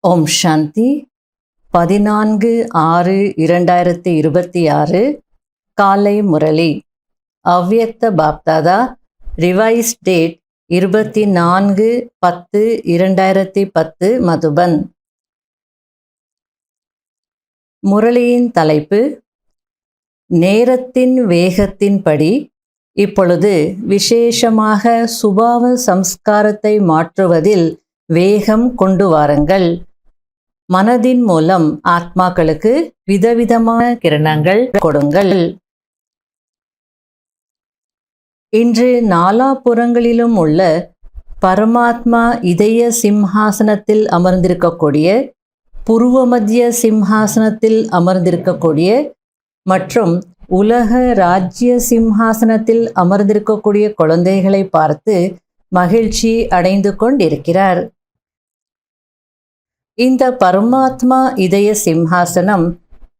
ஓம் சாந்தி 14/6/2026 காலை முரளி அவ்யக்த Bapdada revise date 24/10/2010 Madhuban. முரளியின் தலைப்பு நேரத்தின் வேகத்தின்படி இப்பொழுது விசேஷமாக சுபாவ சம்ஸ்காரத்தை மாற்றுவதில் வேகம் கொண்டு வாருங்கள். மனதின் மூலம் ஆத்மாக்களுக்கு விதவிதமான கிரணங்கள் கொடுங்கள். இன்று நாலாபுறங்களிலும் உள்ள பரமாத்மா இதய சிம்ஹாசனத்தில் அமர்ந்திருக்கக்கூடிய, புருவ மத்திய சிம்ஹாசனத்தில் அமர்ந்திருக்கக்கூடிய மற்றும் உலக ராஜ்ய சிம்ஹாசனத்தில் அமர்ந்திருக்கக்கூடிய குழந்தைகளை பார்த்து மகிழ்ச்சி அடைந்து கொண்டிருக்கிறார். இந்த பரமாத்மா இதய சிம்ஹாசனம்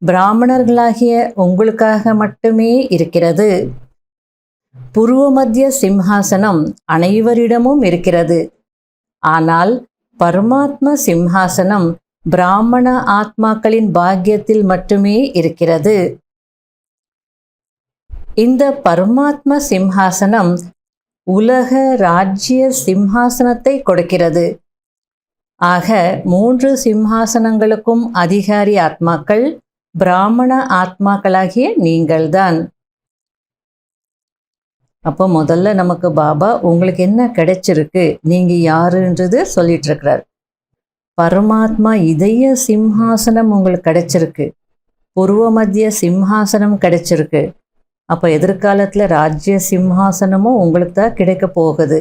பிராமணர்களாகிய உங்களுக்காக மட்டுமே இருக்கிறது. புருவ மத்திய சிம்ஹாசனம் அனைவரிடமும் இருக்கிறது. ஆனால் பரமாத்மா சிம்ஹாசனம் பிராமண ஆத்மாக்களின் பாக்கியத்தில் மட்டுமே இருக்கிறது. இந்த பரமாத்மா சிம்ஹாசனம் உலக ராஜ்ய சிம்ஹாசனத்தை கொடுக்கிறது. ஆக 3 சிம்ஹாசனங்களுக்கும் அதிகாரி ஆத்மாக்கள் பிராமண ஆத்மாக்களாகிய நீங்கள்தான். அப்போ முதல்ல நமக்கு பாபா உங்களுக்கு என்ன கிடைச்சிருக்கு, நீங்க யாருன்றது சொல்லிட்டு இருக்கிறார். பரமாத்மா இதய சிம்ஹாசனம் உங்களுக்கு கிடைச்சிருக்கு, புருவ மத்திய சிம்ஹாசனம் கிடைச்சிருக்கு. அப்போ எதிர்காலத்தில் ராஜ்ய சிம்ஹாசனமும் உங்களுக்கு தான் கிடைக்க போகுது.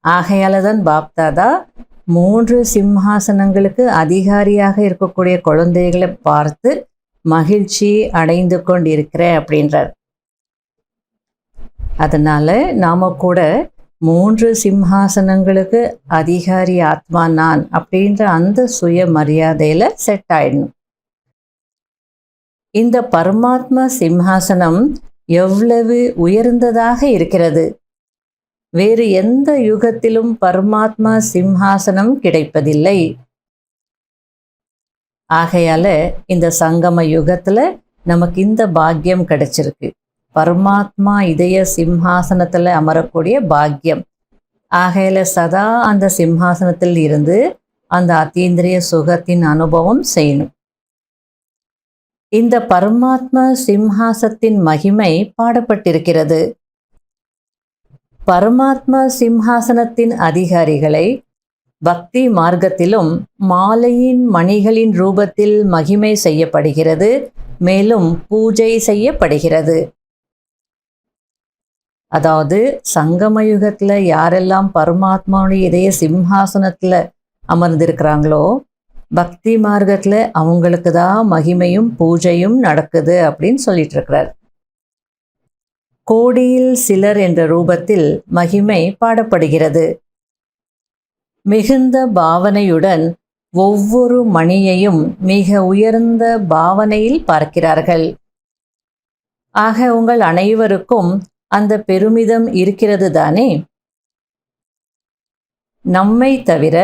ஆகையால தான் பாப்தாதா 3 சிம்ஹாசனங்களுக்கு அதிகாரியாக இருக்கக்கூடிய குழந்தைகளை பார்த்து மகிழ்ச்சி அடைந்து கொண்டிருக்கிறேன் அப்படின்றார். அதனால நாம கூட 3 சிம்ஹாசனங்களுக்கு அதிகாரி ஆத்மா நான் அப்படின்ற அந்த சுய மரியாதையில செட் ஆயிடணும். இந்த பரமாத்மா சிம்ஹாசனம் எவ்வளவு உயர்ந்ததாக இருக்கிறது. வேறு எந்த யுகத்திலும் பரமாத்மா சிம்ஹாசனம் கிடைப்பதில்லை. ஆகையால இந்த சங்கம யுகத்துல நமக்கு இந்த பாக்கியம் கிடைச்சிருக்கு. பரமாத்மா இதய சிம்ஹாசனத்துல அமரக்கூடிய பாக்கியம். ஆகையால சதா அந்த சிம்ஹாசனத்தில் இருந்து அந்த அத்தீந்திரிய சுகத்தின் அனுபவம் செய்யணும். இந்த பரமாத்மா சிம்ஹாசத்தின் மகிமை பாடப்பட்டிருக்கிறது. பரமாத்மா சிம்ஹாசனத்தின் அதிகாரிகளை பக்தி மார்க்கத்திலும் மாலையின் மணிகளின் ரூபத்தில் மகிமை செய்யப்படுகிறது, மேலும் பூஜை செய்யப்படுகிறது. அதாவது சங்கமயுகத்தில் யாரெல்லாம் பரமாத்மாவுடைய இதய சிம்ஹாசனத்தில் அமர்ந்திருக்கிறாங்களோ பக்தி மார்க்கத்தில் அவங்களுக்கு தான் மகிமையும் பூஜையும் நடக்குது அப்படின்னு சொல்லிட்டு இருக்கிறார். கோடியில் சிலர் என்ற ரூபத்தில் மகிமை பாடப்படுகிறது. மிகுந்த பாவனையுடன் ஒவ்வொரு மணியையும் மிக உயர்ந்த பாவனையில் பார்க்கிறார்கள். ஆக உங்கள் அனைவருக்கும் அந்த பெருமிதம் இருக்கிறது தானே? நம்மை தவிர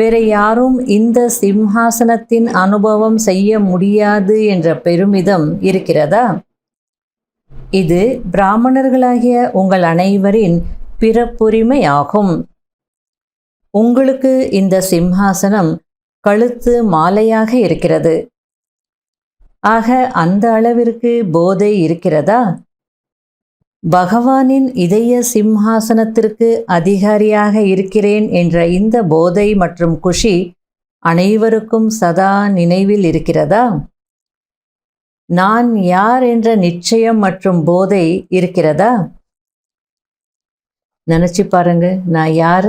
வேற யாரும் இந்த சிம்ஹாசனத்தின் அனுபவம் செய்ய முடியாது என்ற பெருமிதம் இருக்கிறதா? இது பிராமணர்களாகிய உங்கள் அனைவரின் பிறப்புரிமையாகும். உங்களுக்கு இந்த சிம்ஹாசனம் கழுத்து மாலையாக இருக்கிறது. ஆக அந்த அளவிற்கு போதை இருக்கிறதா? பகவானின் இதய சிம்ஹாசனத்திற்கு அதிகாரியாக இருக்கிறேன் என்ற இந்த போதை மற்றும் குஷி அனைவருக்கும் சதா நினைவில் இருக்கிறதா? நான் யார் என்ற நிச்சயம் மற்றும் போதை இருக்கிறதா? நினைச்சு பாருங்க, நான் யார்?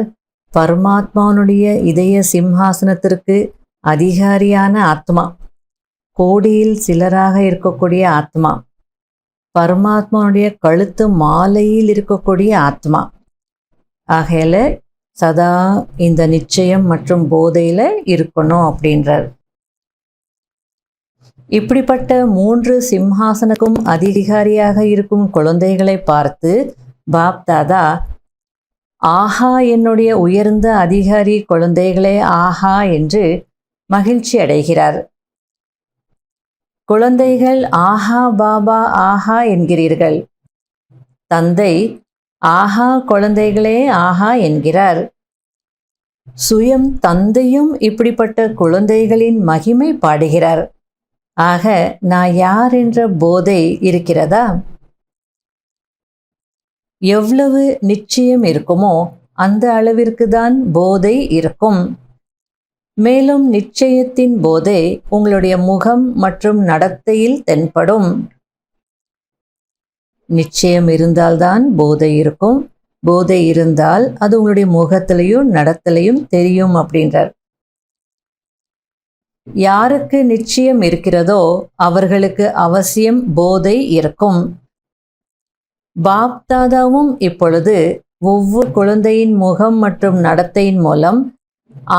பரமாத்மாவுடைய இதய சிம்ஹாசனத்திற்கு அதிகாரியான ஆத்மா, கோடியில் சிலராக இருக்கக்கூடிய ஆத்மா, பரமாத்மாவுடைய கழுத்து மாலையில் இருக்கக்கூடிய ஆத்மா. ஆகையில சதா இந்த நிச்சயம் மற்றும் போதையில இருக்கணும் அப்படின்றார். இப்படிப்பட்ட 3 சிம்ஹாசனக்கும் அதிகாரியாக இருக்கும் குழந்தைகளை பார்த்து பாப்தாதா ஆஹா என்னுடைய உயர்ந்த அதிகாரி குழந்தைகளே ஆஹா என்று மகிழ்ச்சி அடைகிறார். குழந்தைகள் ஆஹா பாபா ஆஹா என்கிறீர்கள். தந்தை ஆஹா குழந்தைகளே ஆஹா என்கிறார். சுயம் தந்தையும் இப்படிப்பட்ட குழந்தைகளின் மகிமை பாடுகிறார். ஆக நான் யார் என்ற போதை இருக்கிறதா? எவ்வளவு நிச்சயம் இருக்குமோ அந்த அளவிற்கு தான் போதை இருக்கும். மேலும் நிச்சயத்தின் போதை உங்களுடைய முகம் மற்றும் நடத்தையில் தென்படும். நிச்சயம் இருந்தால்தான் போதை இருக்கும். போதை இருந்தால் அது உங்களுடைய முகத்திலையும் நடத்திலையும் தெரியும் அப்படின்றார். யாருக்கு நிச்சயம் இருக்கிறதோ அவர்களுக்கு அவசியம் போதை இருக்கும். பாப் தாதாவும் இப்பொழுது ஒவ்வொரு குழந்தையின் முகம் மற்றும் நடத்தையின் மூலம்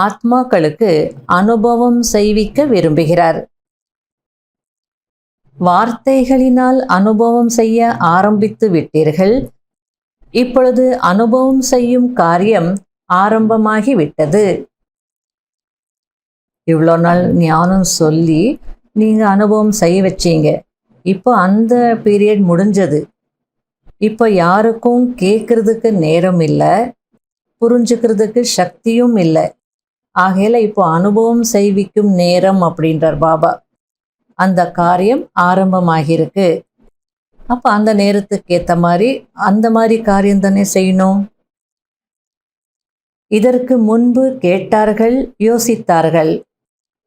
ஆத்மாக்களுக்கு அனுபவம் செய்விக்க விரும்புகிறார். வார்த்தைகளினால் அனுபவம் செய்ய ஆரம்பித்து விட்டீர்கள். இப்பொழுது அனுபவம் செய்யும் காரியம் ஆரம்பமாகிவிட்டது. இவ்வளோ நாள் ஞானம் சொல்லி நீங்கள் அனுபவம் செய்ய வச்சீங்க. இப்போ அந்த பீரியட் முடிஞ்சது. இப்போ யாருக்கும் கேட்கறதுக்கு நேரம் இல்லை, புரிஞ்சுக்கிறதுக்கு சக்தியும் இல்லை. ஆகையில இப்போ அனுபவம் செய்விக்கும் நேரம் அப்படின்றார் பாபா. அந்த காரியம் ஆரம்பமாகிருக்கு. அப்போ அந்த நேரத்துக்கு ஏற்ற மாதிரி அந்த மாதிரி காரியம் தானே செய்யணும். இதற்கு முன்பு கேட்டார்கள், யோசித்தார்கள்.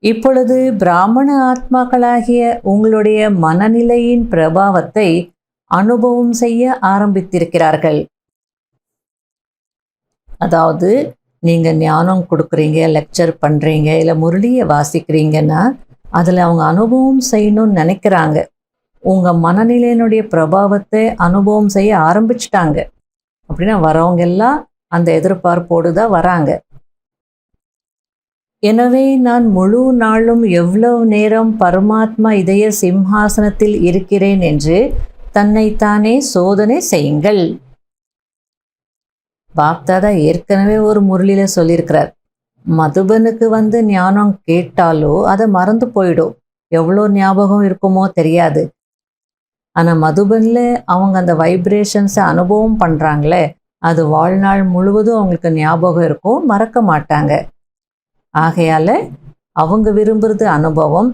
இப்பொழுது பிராமண ஆத்மாக்களாகிய உங்களுடைய மனநிலையின் பிரபாவத்தை அனுபவம் செய்ய ஆரம்பித்திருக்கிறார்கள். அதாவது நீங்கள் ஞானம் கொடுக்குறீங்க, லெக்சர் பண்ணுறீங்க, இல்லை முரளியை வாசிக்கிறீங்கன்னா அதில் அவங்க அனுபவம் செய்யணும்னு நினைக்கிறாங்க. உங்கள் மனநிலையினுடைய பிரபாவத்தை அனுபவம் செய்ய ஆரம்பிச்சிட்டாங்க. அப்படின்னா வரவங்க எல்லாம் அந்த எதிர்பார்ப்போடு தான் வராங்க. எனவே நான் முழு நாளும் எவ்வளவு நேரம் பரமாத்மா இதய சிம்ஹாசனத்தில் இருக்கிறேன் என்று தன்னைத்தானே சோதனை செய்யுங்கள். பாப்தாதா ஏற்கனவே ஒரு முரளியில் சொல்லியிருக்கிறார், மதுபனுக்கு ஞானம் கேட்டாலோ அதை மறந்து போயிடும். எவ்வளோ ஞாபகம் இருக்குமோ தெரியாது. ஆனால் மதுபனில் அவங்க அந்த வைப்ரேஷன்ஸை அனுபவம் பண்ணுறாங்களே, அது வாழ்நாள் முழுவதும் அவங்களுக்கு ஞாபகம் இருக்கும், மறக்க மாட்டாங்க. ஆகையால் அவங்க விரும்புகிறது அனுபவம்.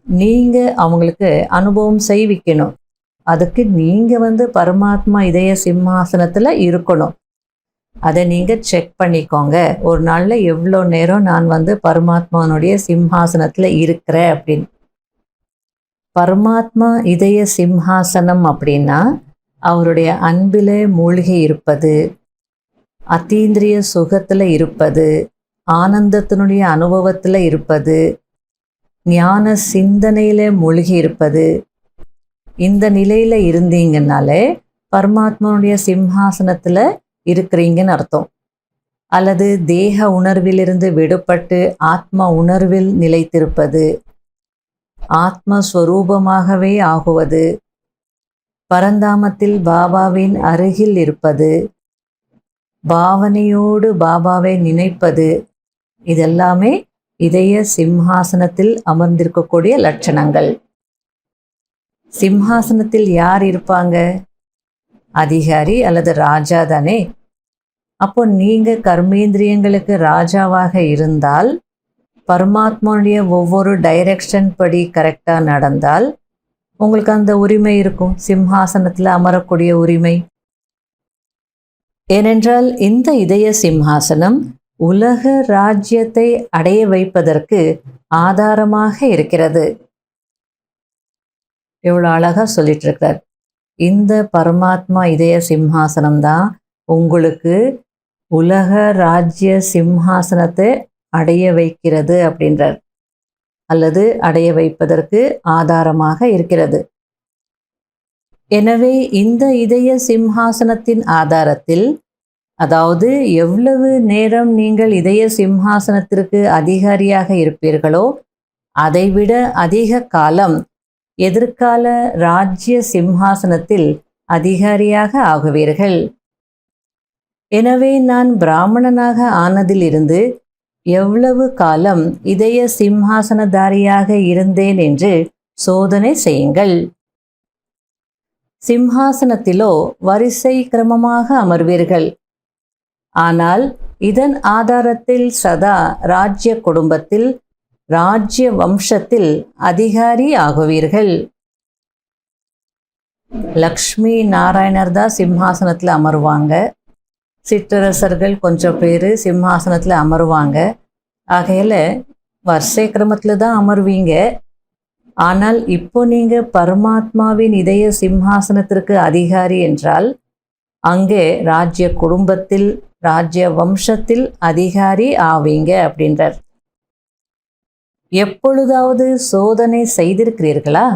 நீங்கள் அவங்களுக்கு அனுபவம் செய்விக்கணும். அதுக்கு நீங்கள் பரமாத்மா இதய சிம்மாசனத்தில் இருக்கணும். அதை நீங்கள் செக் பண்ணிக்கோங்க. ஒரு நாளில் எவ்வளோ நேரம் நான் பரமாத்மானுடைய சிம்ஹாசனத்தில் இருக்கிறேன் அப்படின்னு. பரமாத்மா இதய சிம்ஹாசனம் அப்படின்னா அவருடைய அன்பில் மூழ்கி இருப்பது, அத்தீந்திரிய சுகத்தில் இருப்பது, ஆனந்தத்தினுடைய அனுபவத்தில் இருப்பது, ஞான சிந்தனையில் மூழ்கி இருப்பது. இந்த நிலையில் இருந்தீங்கன்னாலே பரமாத்மாவுடைய சிம்ஹாசனத்தில் இருக்கிறீங்கன்னு அர்த்தம். அல்லது தேக உணர்விலிருந்து விடுபட்டு ஆத்ம உணர்வில் நிலைத்திருப்பது, ஆத்மஸ்வரூபமாகவே ஆகுவது, பரந்தாமத்தில் பாபாவின் அருகில் இருப்பது, பாவனையோடு பாபாவை நினைப்பது, இதெல்லாமே இதய சிம்ஹாசனத்தில் அமர்ந்திருக்கக்கூடிய லட்சணங்கள். சிம்ஹாசனத்தில் யார் இருப்பாங்க? அதிகாரி அல்லது ராஜா தானே. அப்போ நீங்கள் கர்மேந்திரியங்களுக்கு ராஜாவாக இருந்தால், பரமாத்மாவுடைய ஒவ்வொரு டைரக்ஷன் படி கரெக்டாக நடந்தால் உங்களுக்கு அந்த உரிமை இருக்கும், சிம்ஹாசனத்தில் அமரக்கூடிய உரிமை. ஏனென்றால் இந்த இதய சிம்ஹாசனம் உலக ராஜ்யத்தை அடைய வைப்பதற்கு ஆதாரமாக இருக்கிறது. எவ்வளோ அழகாக சொல்லிட்டு இருக்கிறார். இந்த பரமாத்மா இதய சிம்ஹாசனம் தான் உங்களுக்கு உலக ராஜ்ய சிம்ஹாசனத்தை அடைய வைக்கிறது அப்படின்றார், அல்லது அடைய வைப்பதற்கு ஆதாரமாக இருக்கிறது. எனவே இந்த இதய சிம்ஹாசனத்தின் ஆதாரத்தில், அதாவது எவ்வளவு நேரம் நீங்கள் இதய சிம்ஹாசனத்திற்கு அதிகாரியாக இருப்பீர்களோ அதைவிட அதிக காலம் எதிர்கால ராஜ்ய சிம்ஹாசனத்தில் அதிகாரியாக ஆகுவீர்கள். எனவே நான் பிராமணனாக ஆனதிலிருந்து எவ்வளவு காலம் இதய சிம்ஹாசனதாரியாக இருந்தேன் என்று சோதனை செய்யுங்கள். சிம்ஹாசனத்திலோ வரிசை கிரமமாக அமர்வீர்கள். ஆனால் இதன் ஆதாரத்தில் சதா ராஜ்ய குடும்பத்தில், ராஜ்ய வம்சத்தில் அதிகாரி ஆகுவீர்கள். லக்ஷ்மி நாராயணர் தான் சிம்ஹாசனத்தில் அமருவாங்க. சிற்றரசர்கள் கொஞ்சம் பேர் சிம்ஹாசனத்தில் அமருவாங்க. ஆகையில் வரிசை கிரமத்தில் தான் அமர்வீங்க. ஆனால் இப்போ நீங்கள் பரமாத்மாவின் இதய சிம்ஹாசனத்திற்கு அதிகாரி என்றால் அங்கே ராஜ்ய குடும்பத்தில், ராஜ்ய வம்சத்தில் அதிகாரி ஆவீங்க அப்படின்றார். எப்பொழுதாவது சோதனை செய்திருக்கிறீர்களா?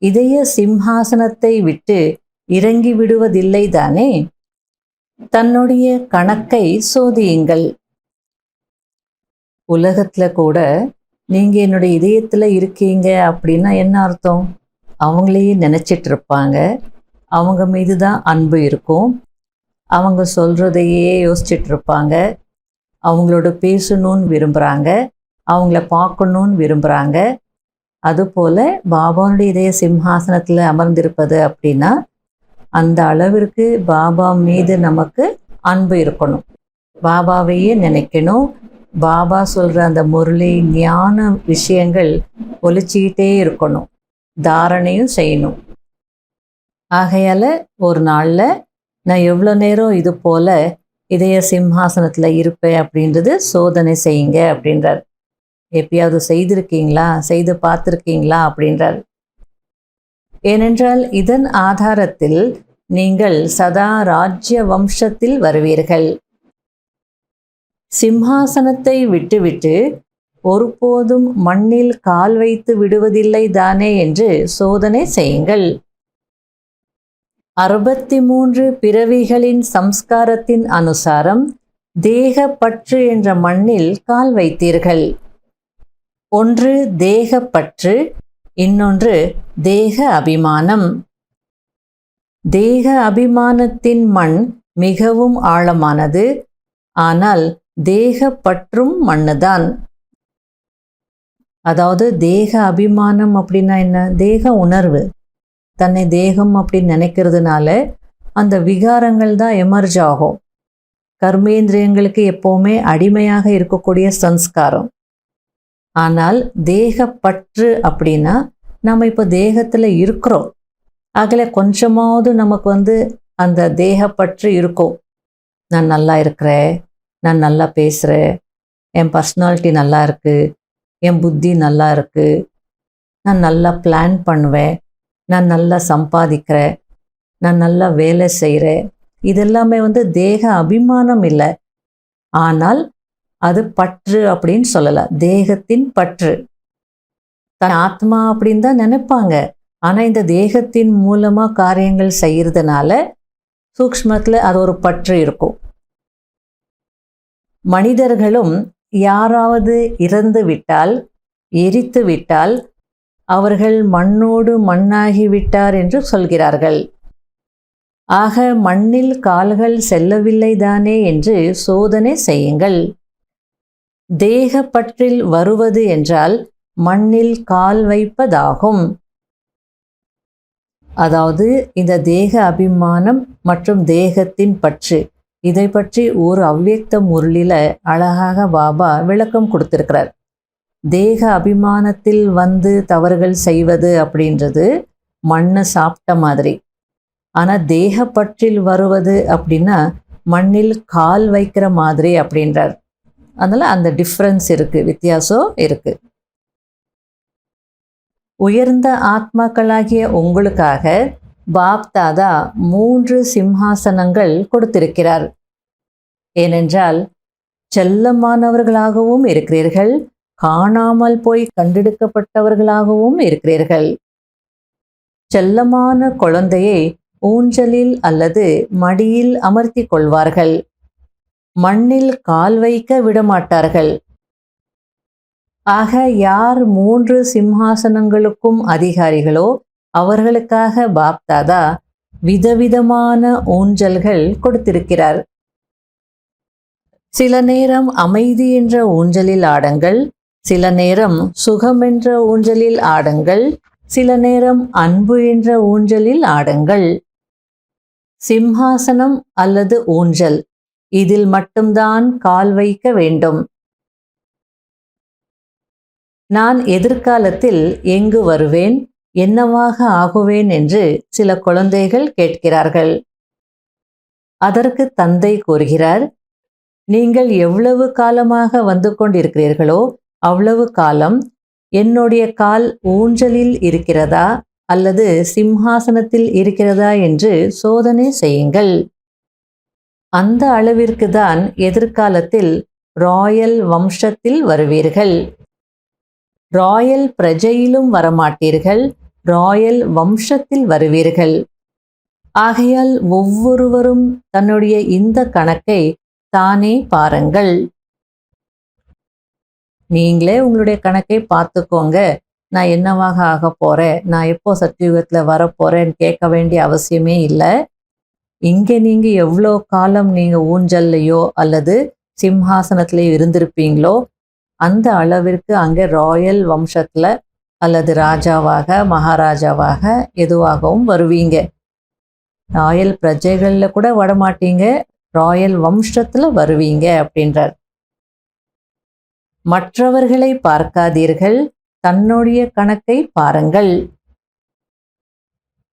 இதய சிம்ஹாசனத்தை விட்டு இறங்கி விடுவதில்லை தானே? தன்னுடைய கணக்கை சோதியுங்கள். உலகத்துல கூட நீங்க என்னுடைய இதயத்துல இருக்கீங்க அப்படின்னா என்ன அர்த்தம்? அவங்களையே நினைச்சிட்டு இருப்பாங்க. அவங்க மீது தான் அன்பு இருக்கும். அவங்க சொல்றதையே யோசிச்சுட்டு இருப்பாங்க. அவங்களோட பேசணும்னு விரும்புகிறாங்க. அவங்கள பார்க்கணும்னு விரும்புகிறாங்க. அதுபோல் பாபாவுடைய இதய சிம்ஹாசனத்தில் அமர்ந்திருப்பது அப்படின்னா அந்த அளவிற்கு பாபா மீது நமக்கு அன்பு இருக்கணும். பாபாவையே நினைக்கணும். பாபா சொல்கிற அந்த முரளி ஞான விஷயங்கள் ஒலிச்சிக்கிட்டே இருக்கணும். தாரணையும் செய்யணும். ஆகையால் ஒரு நாளில் நான் எவ்வளோ நேரம் இது போல் இதய சிம்ஹாசனத்தில் இருப்பேன் அப்படின்றது சோதனை செய்யுங்க அப்படின்றார். எப்பயாவது செய்திருக்கீங்களா, செய்து பார்த்துருக்கீங்களா அப்படின்றார். ஏனென்றால் இதன் ஆதாரத்தில் நீங்கள் சதா ராஜ்ய வம்சத்தில் வருவீர்கள். சிம்ஹாசனத்தை விட்டுவிட்டு ஒருபோதும் மண்ணில் கால் வைத்து விடுவதில்லை தானே என்று சோதனை செய்யுங்கள். 63 பிறவிகளின் சம்ஸ்காரத்தின் அனுசாரம் தேக பற்று என்ற மண்ணில் கால் வைத்தீர்கள். ஒன்று தேக பற்று, இன்னொன்று தேக அபிமானம். தேக அபிமானத்தின் மண் மிகவும் ஆழமானது. ஆனால் தேக பற்றும் மண்ணுதான். அதாவது தேக அபிமானம் அப்படின்னா என்ன? தேக உணர்வு. தன்னை தேகம் அப்படின்னு நினைக்கிறதுனால அந்த விகாரங்கள் தான் எமர்ஜ் ஆகும். கர்மேந்திரியங்களுக்கு எப்போவுமே அடிமையாக இருக்கக்கூடிய சம்ஸ்காரம். ஆனால் தேக பற்று அப்படின்னா நம்ம இப்போ தேகத்தில் இருக்கிறோம். அதில் கொஞ்சமாவது நமக்கு அந்த தேகப்பற்று இருக்கும். நான் நல்லா இருக்கிறேன், நான் நல்லா பேசுகிறேன், என் பர்சனாலிட்டி நல்லா இருக்குது, என் புத்தி நல்லா இருக்குது, நான் நல்லா பிளான் பண்ணுவேன், நான் நல்லா சம்பாதிக்கிறேன், நான் நல்லா வேலை செய்கிறேன். இதெல்லாமே தேக அபிமானம் இல்லை. ஆனால் அது பற்று அப்படின்னு சொல்லலாம். தேகத்தின் பற்று. தன் ஆத்மா அப்படின்னு தான் நினைப்பாங்க. ஆனால் இந்த தேகத்தின் மூலமாக காரியங்கள் செய்கிறதுனால சூக்ஷ்மத்தில் அது ஒரு பற்று இருக்கும். மனிதர்களும் யாராவது இறந்து விட்டால், எரித்து விட்டால் அவர்கள் மண்ணோடு மண்ணாகிவிட்டார் என்று சொல்கிறார்கள். ஆக மண்ணில் கால்கள் செல்லவில்லை தானே என்று சோதனை செய்யுங்கள். தேக பற்றில் வருவது என்றால் மண்ணில் கால் வைப்பதாகும். அதாவது இந்த தேக அபிமானம் மற்றும் தேகத்தின் பற்று, இதை பற்றி ஒரு அவ்வியக்த முரளியில் அழகாக பாபா விளக்கம் கொடுத்திருக்கிறார். தேக அபிமானத்தில் தவறுகள் செய்வது அப்படின்றது மண்ணை சாப்பிட்ட மாதிரி. ஆனால் தேக பற்றில் வருவது அப்படின்னா மண்ணில் கால் வைக்கிற மாதிரி அப்படின்றார். அதனால் அந்த டிஃப்ரென்ஸ் இருக்குது, வித்தியாசம் இருக்குது. உயர்ந்த ஆத்மாக்களாகிய உங்களுக்காக பாப் தாதா 3 சிம்ஹாசனங்கள் கொடுத்திருக்கிறார். ஏனென்றால் செல்லமானவர்களாகவும் இருக்கிறீர்கள், காணாமல் போய் கண்டெடுக்கப்பட்டவர்களாகவும் இருக்கிறீர்கள். செல்லமான குழந்தையை ஊஞ்சலில் அல்லது மடியில் அமர்த்தி கொள்வார்கள். மண்ணில் கால் வைக்க விடமாட்டார்கள். ஆக யார் 3 சிம்ஹாசனங்களுக்கும் அதிகாரிகளோ அவர்களுக்காக பாப் தாதா விதவிதமான ஊஞ்சல்கள் கொடுத்திருக்கிறார். சில நேரம் அமைதி என்ற ஊஞ்சலில் ஆடுங்கள், சில நேரம் சுகம் என்ற ஊஞ்சலில் ஆடுங்கள், சில நேரம் அன்பு என்ற ஊஞ்சலில் ஆடுங்கள். சிம்ஹாசனம் அல்லது ஊஞ்சல், இதில் மட்டும்தான் கால் வைக்க வேண்டும். நான் எதிர்காலத்தில் எங்கு வருவேன், என்னவாக ஆகுவேன் என்று சில குழந்தைகள் கேட்கிறார்கள். அதற்கு தந்தை கூறுகிறார், நீங்கள் எவ்வளவு காலமாக வந்து கொண்டிருக்கிறீர்களோ அவ்வளவு காலம் என்னுடைய கால் ஊஞ்சலில் இருக்கிறதா அல்லது சிம்ஹாசனத்தில் இருக்கிறதா என்று சோதனை செய்யுங்கள். அந்த அளவிற்கு தான் எதிர்காலத்தில் ராயல் வம்சத்தில் வருவீர்கள். ராயல் பிரஜையிலும் வரமாட்டீர்கள், ராயல் வம்சத்தில் வருவீர்கள். ஆகையால் ஒவ்வொருவரும் தன்னுடைய இந்த கணக்கை தானே பாருங்கள். நீங்களே உங்களுடைய கணக்கை பார்த்துக்கோங்க. நான் என்னவாக ஆக போறேன், நான் எப்போ சத்தியுகத்தில் வரப்போறேன்னு கேட்க வேண்டிய அவசியமே இல்லை. இங்கே நீங்க எவ்வளோ காலம் நீங்க ஊஞ்சல்லையோ அல்லது சிம்ஹாசனத்திலேயோ இருந்திருப்பீங்களோ அந்த அளவிற்கு அங்கே ராயல் வம்சத்துல அல்லது ராஜாவாக மகாராஜாவாக எதுவாகவும் வருவீங்க. ராயல் பிரஜைகள்ல கூட வரமாட்டீங்க, ராயல் வம்சத்துல வருவீங்க அப்படின்றார். மற்றவர்களை பார்க்காதீர்கள், தன்னுடைய கணக்கை பாருங்கள்.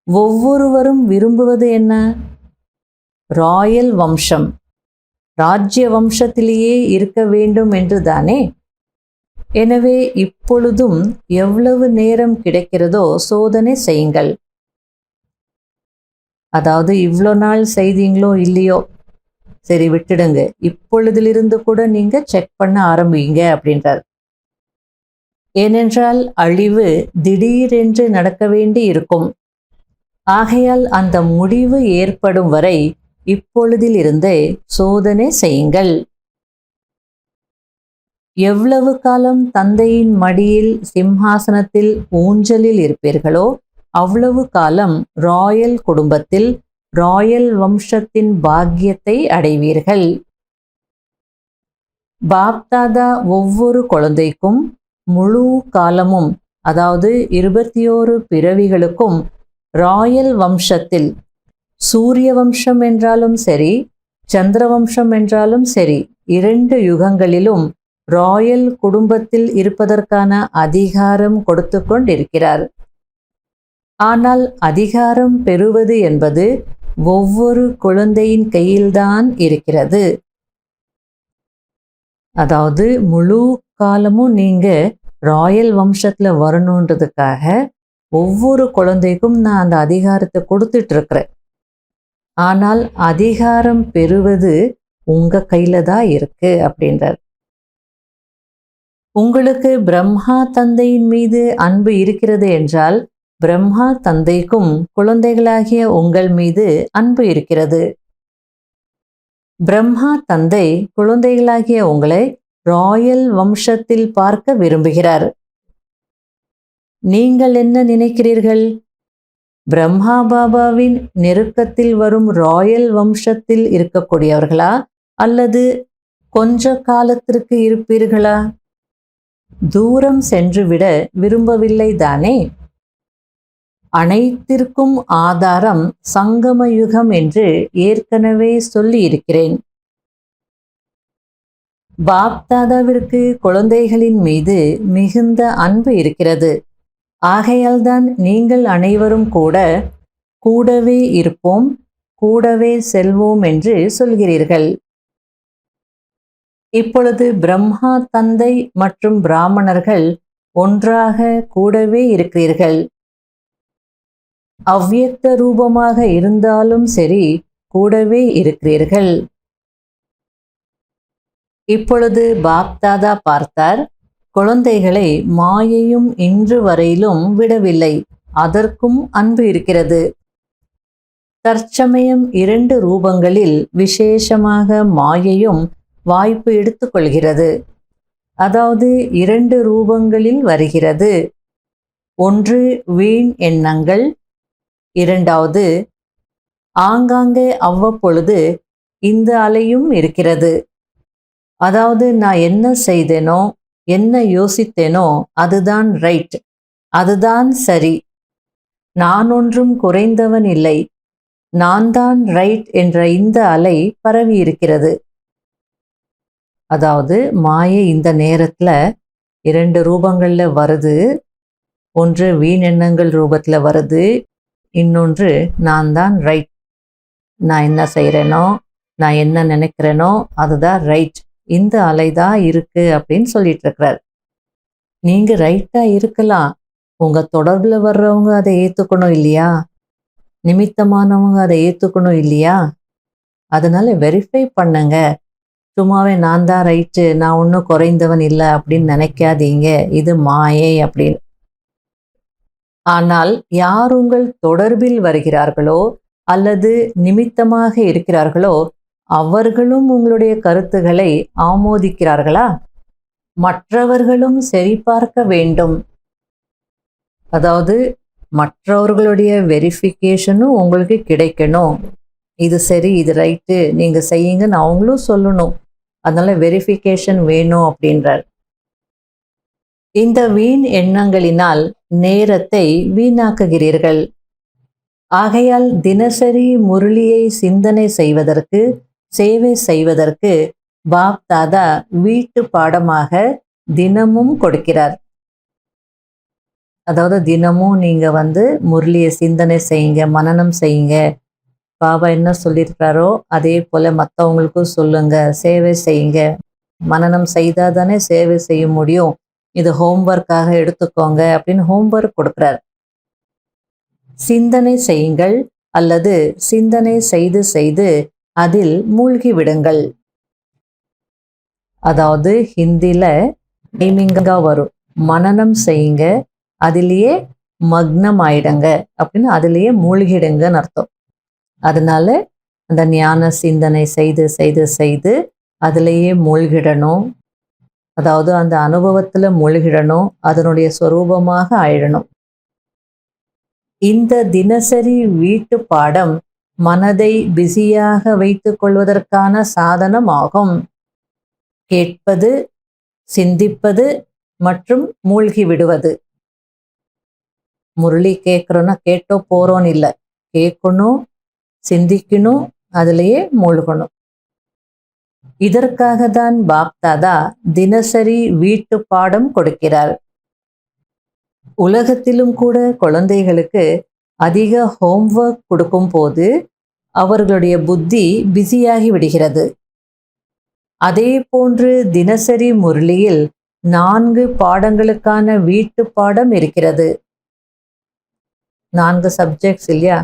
ஒவ்வொருவரும் விரும்புவது என்ன? ராயல் வம்சம், ராஜ்ய வம்சத்திலேயே இருக்க வேண்டும் என்று தானே. எனவே இப்பொழுதும் எவ்வளவு நேரம் கிடைக்கிறதோ சோதனை செய்யுங்கள். அதாவது இவ்வளோ நாள் செய்தீங்களோ இல்லையோ சரி விட்டுடுங்க, இப்பொழுதிலிருந்து கூட நீங்க செக் பண்ண ஆரம்பிங்க அப்படின்றார். ஏனென்றால் அழிவு திடீரென்று நடக்க வேண்டி இருக்கும். ஆகையால் அந்த முடிவு ஏற்படும் வரை இப்பொழுதிலிருந்தே சோதனை செய்யுங்கள். எவ்வளவு காலம் தந்தையின் மடியில் சிம்ஹாசனத்தில் ஊஞ்சலில் இருப்பீர்களோ அவ்வளவு காலம் ராயல் குடும்பத்தில் ராயல் வம்சத்தின் பாக்கியத்தை அடைவீர்கள். பாப்தாதா ஒவ்வொரு குழந்தைக்கும் முழு காலமும், அதாவது 21 பிறவிகளுக்கும் ராயல் வம்சத்தில், சூரிய வம்சம் என்றாலும் சரி சந்திர வம்சம் என்றாலும் சரி 2 யுகங்களிலும் ராயல் குடும்பத்தில் இருப்பதற்கான அதிகாரம் கொடுத்து கொண்டிருக்கிறார். ஆனால் அதிகாரம் பெறுவது என்பது ஒவ்வொரு குழந்தையின் கையில்தான் இருக்கிறது. அதாவது முழு காலமும் நீங்க ராயல் வம்சத்துல வரணுன்றதுக்காக ஒவ்வொரு குழந்தைக்கும் நான் அந்த அதிகாரத்தை கொடுத்துட்டு இருக்கிறேன். ஆனால் அதிகாரம் பெறுவது உங்க கையில தான் இருக்கு அப்படின்றார். உங்களுக்கு பிரம்மா தந்தையின் மீது அன்பு இருக்கிறது என்றால் பிரம்மா தந்தைக்கும் குழந்தைகளாகிய உங்கள் மீது அன்பு இருக்கிறது. பிரம்மா தந்தை குழந்தைகளாகிய உங்களை ராயல் வம்சத்தில் பார்க்க விரும்புகிறார். நீங்கள் என்ன நினைக்கிறீர்கள்? பிரம்மா பாபாவின் நெருக்கத்தில் வரும் ராயல் வம்சத்தில் இருக்கக்கூடியவர்களா அல்லது கொஞ்ச காலத்திற்கு இருப்பீர்களா? தூரம் சென்றுவிட விரும்பவில்லை தானே. அனைத்திற்கும் ஆதாரம் சங்கம யுகம் என்று ஏற்கனவே சொல்லி இருக்கிறேன். பாப்தாதாவிற்கு குழந்தைகளின் மீது மிகுந்த அன்பு இருக்கிறது. ஆகையால்தான் நீங்கள் அனைவரும் கூடவே இருப்போம், கூடவே செல்வோம் என்று சொல்கிறீர்கள். இப்பொழுது பிரம்மா தந்தை மற்றும் பிராமணர்கள் ஒன்றாக கூடவே இருக்கிறீர்கள். அவ்வியக்த ரூபமாக இருந்தாலும் சரி கூடவே இருக்கிறீர்கள். இப்பொழுது பாப்தாதா பார்த்தார், குழந்தைகளை மாயையும் இன்று வரையிலும் விடவில்லை, அதற்கும் அன்பு இருக்கிறது. தற்சமயம் 2 ரூபங்களில் விசேஷமாக மாயையும் வாய்ப்பு எடுத்துக்கொள்கிறது. அதாவது 2 ரூபங்களில் வருகிறது. ஒன்று வீண் எண்ணங்கள், இரண்டாவது ஆங்காங்கே அவ்வப்பொழுது இந்த அலையும் இருக்கிறது. அதாவது நான் என்ன செய்தேனோ, என்ன யோசித்தேனோ அதுதான் ரைட், அதுதான் சரி. நான் ஒன்றும் குறைந்தவன் இல்லை, நான் தான் ரைட் என்ற இந்த அலை பரவி இருக்கிறது. அதாவது மாயை இந்த நேரத்துல 2 ரூபங்கள்ல வருது. ஒன்று வீண் எண்ணங்கள் ரூபத்துல வருது, இன்னொன்று நான் தான் ரைட், நான் என்ன செய்கிறேனோ, நான் என்ன நினைக்கிறேனோ அதுதான் ரைட், இந்த அலை தான் இருக்கு அப்படின்னு சொல்லிட்டு இருக்கிறார். நீங்க ரைட்டா இருக்கலாம், உங்க தொடர்புல வர்றவங்க அதை ஏத்துக்கணும் இல்லையா? நிமித்தமானவங்க அதை ஏத்துக்கணும் இல்லையா? அதனால வெரிஃபை பண்ணுங்க. சும்மாவே நான் தான் ரைட்டு, நான் ஒன்றும் குறைந்தவன் இல்லை அப்படின்னு நினைக்காதீங்க, இது மாயை அப்படின்னு. ஆனால் யார் உங்கள் தொடர்பில் வருகிறார்களோ அல்லது நிமித்தமாக இருக்கிறார்களோ அவர்களும் உங்களுடைய கருத்துக்களை ஆமோதிக்கிறார்களா? மற்றவர்களும் சரிபார்க்க வேண்டும். அதாவது மற்றவர்களுடைய வெரிஃபிகேஷனும் உங்களுக்கு கிடைக்கணும். இது சரி, இது ரைட்டு, நீங்க செய்யுங்கன்னு அவங்களும் சொல்லணும். அதனால வெரிஃபிகேஷன் வேணும் அப்படின்றார். இந்த வீண் எண்ணங்களினால் நேரத்தை வீணாக்குகிறீர்கள். ஆகையால் தினசரி முரளியை சிந்தனை செய்வதற்கு, சேவை செய்வதற்கு பாப் தாதா வீட்டு பாடமாக தினமும் கொடுக்கிறார். அதாவது தினமும் நீங்க முரளியை சிந்தனை செய்யுங்க, மனனம் செய்யுங்க. பாபா என்ன சொல்லியிருக்காரோ அதே போல மற்றவங்களுக்கும் சொல்லுங்க, சேவை செய்யுங்க. மனனம் செய்தாதானே சேவை செய்ய முடியும். இது ஹோம்ஒர்க்காக எடுத்துக்கோங்க அப்படின்னு ஹோம்ஒர்க் கொடுக்குறார். சிந்தனை செய்யுங்கள் அல்லது சிந்தனை செய்து செய்து அதில் மூழ்கி விடுங்கள். அதாவது ஹிந்தில டைமிங்கா வரும், மனனம் செய்யுங்க, அதிலேயே மக்னம் ஆயிடுங்க அப்படின்னு, அதிலேயே மூழ்கிடுங்கன்னு அர்த்தம். அதனால அந்த ஞான சிந்தனை செய்து செய்து செய்து அதிலேயே மூழ்கிடணும். அதாவது அந்த அனுபவத்துல மூழ்கிடணும், அதனுடைய சொரூபமாக ஆயிடணும். இந்த தினசரி வீட்டு பாடம் மனதை பிஸியாக வைத்துக் கொள்வதற்கான சாதனமாகும். கேட்பது, சிந்திப்பது மற்றும் மூழ்கி விடுவது. முரளி கேட்குறோன்னா கேட்டோ போறோன்னு இல்லை, கேட்கணும், சிந்திக்கணும், அதிலேயே மூழ்கணும். இதற்காக தான் பாப் தாதா தினசரி வீட்டு பாடம் கொடுக்கிறார். உலகத்திலும் கூட குழந்தைகளுக்கு அதிக ஹோம்ஒர்க் கொடுக்கும் போது அவர்களுடைய புத்தி பிஸியாகி விடுகிறது. அதே போன்று தினசரி முரளியில் 4 பாடங்களுக்கான வீட்டு பாடம் இருக்கிறது. 4 சப்ஜெக்ட்ஸ் இல்லையா?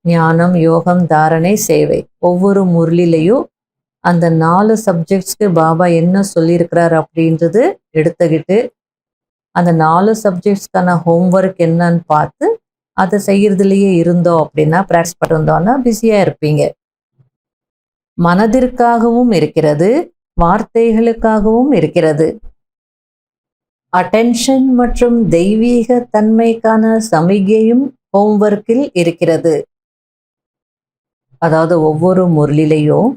ஞானம், யோகம், தாரணை, சேவை. ஒவ்வொரு முரளிலையும் அந்த 4 சப்ஜெக்ட்ஸ்க்கு பாபா என்ன சொல்லியிருக்கிறார் அப்படின்றது எடுத்துக்கிட்டு அந்த 4 சப்ஜெக்ட்ஸ்க்கான ஹோம்ஒர்க் என்னன்னு பார்த்து அதை செய்யறதுலயே இருந்தோம் அப்படின்னா, ப்ராக்டிஸ் பண்ணிருந்தோம்னா பிஸியா இருப்பீங்க. மனதிற்காகவும் இருக்கிறது, வார்த்தைகளுக்காகவும் இருக்கிறது. அட்டென்ஷன் மற்றும் தெய்வீக தன்மைக்கான சமிகையும் ஹோம்ஒர்க்கில் இருக்கிறது. அதாவது ஒவ்வொரு முரளிலையும்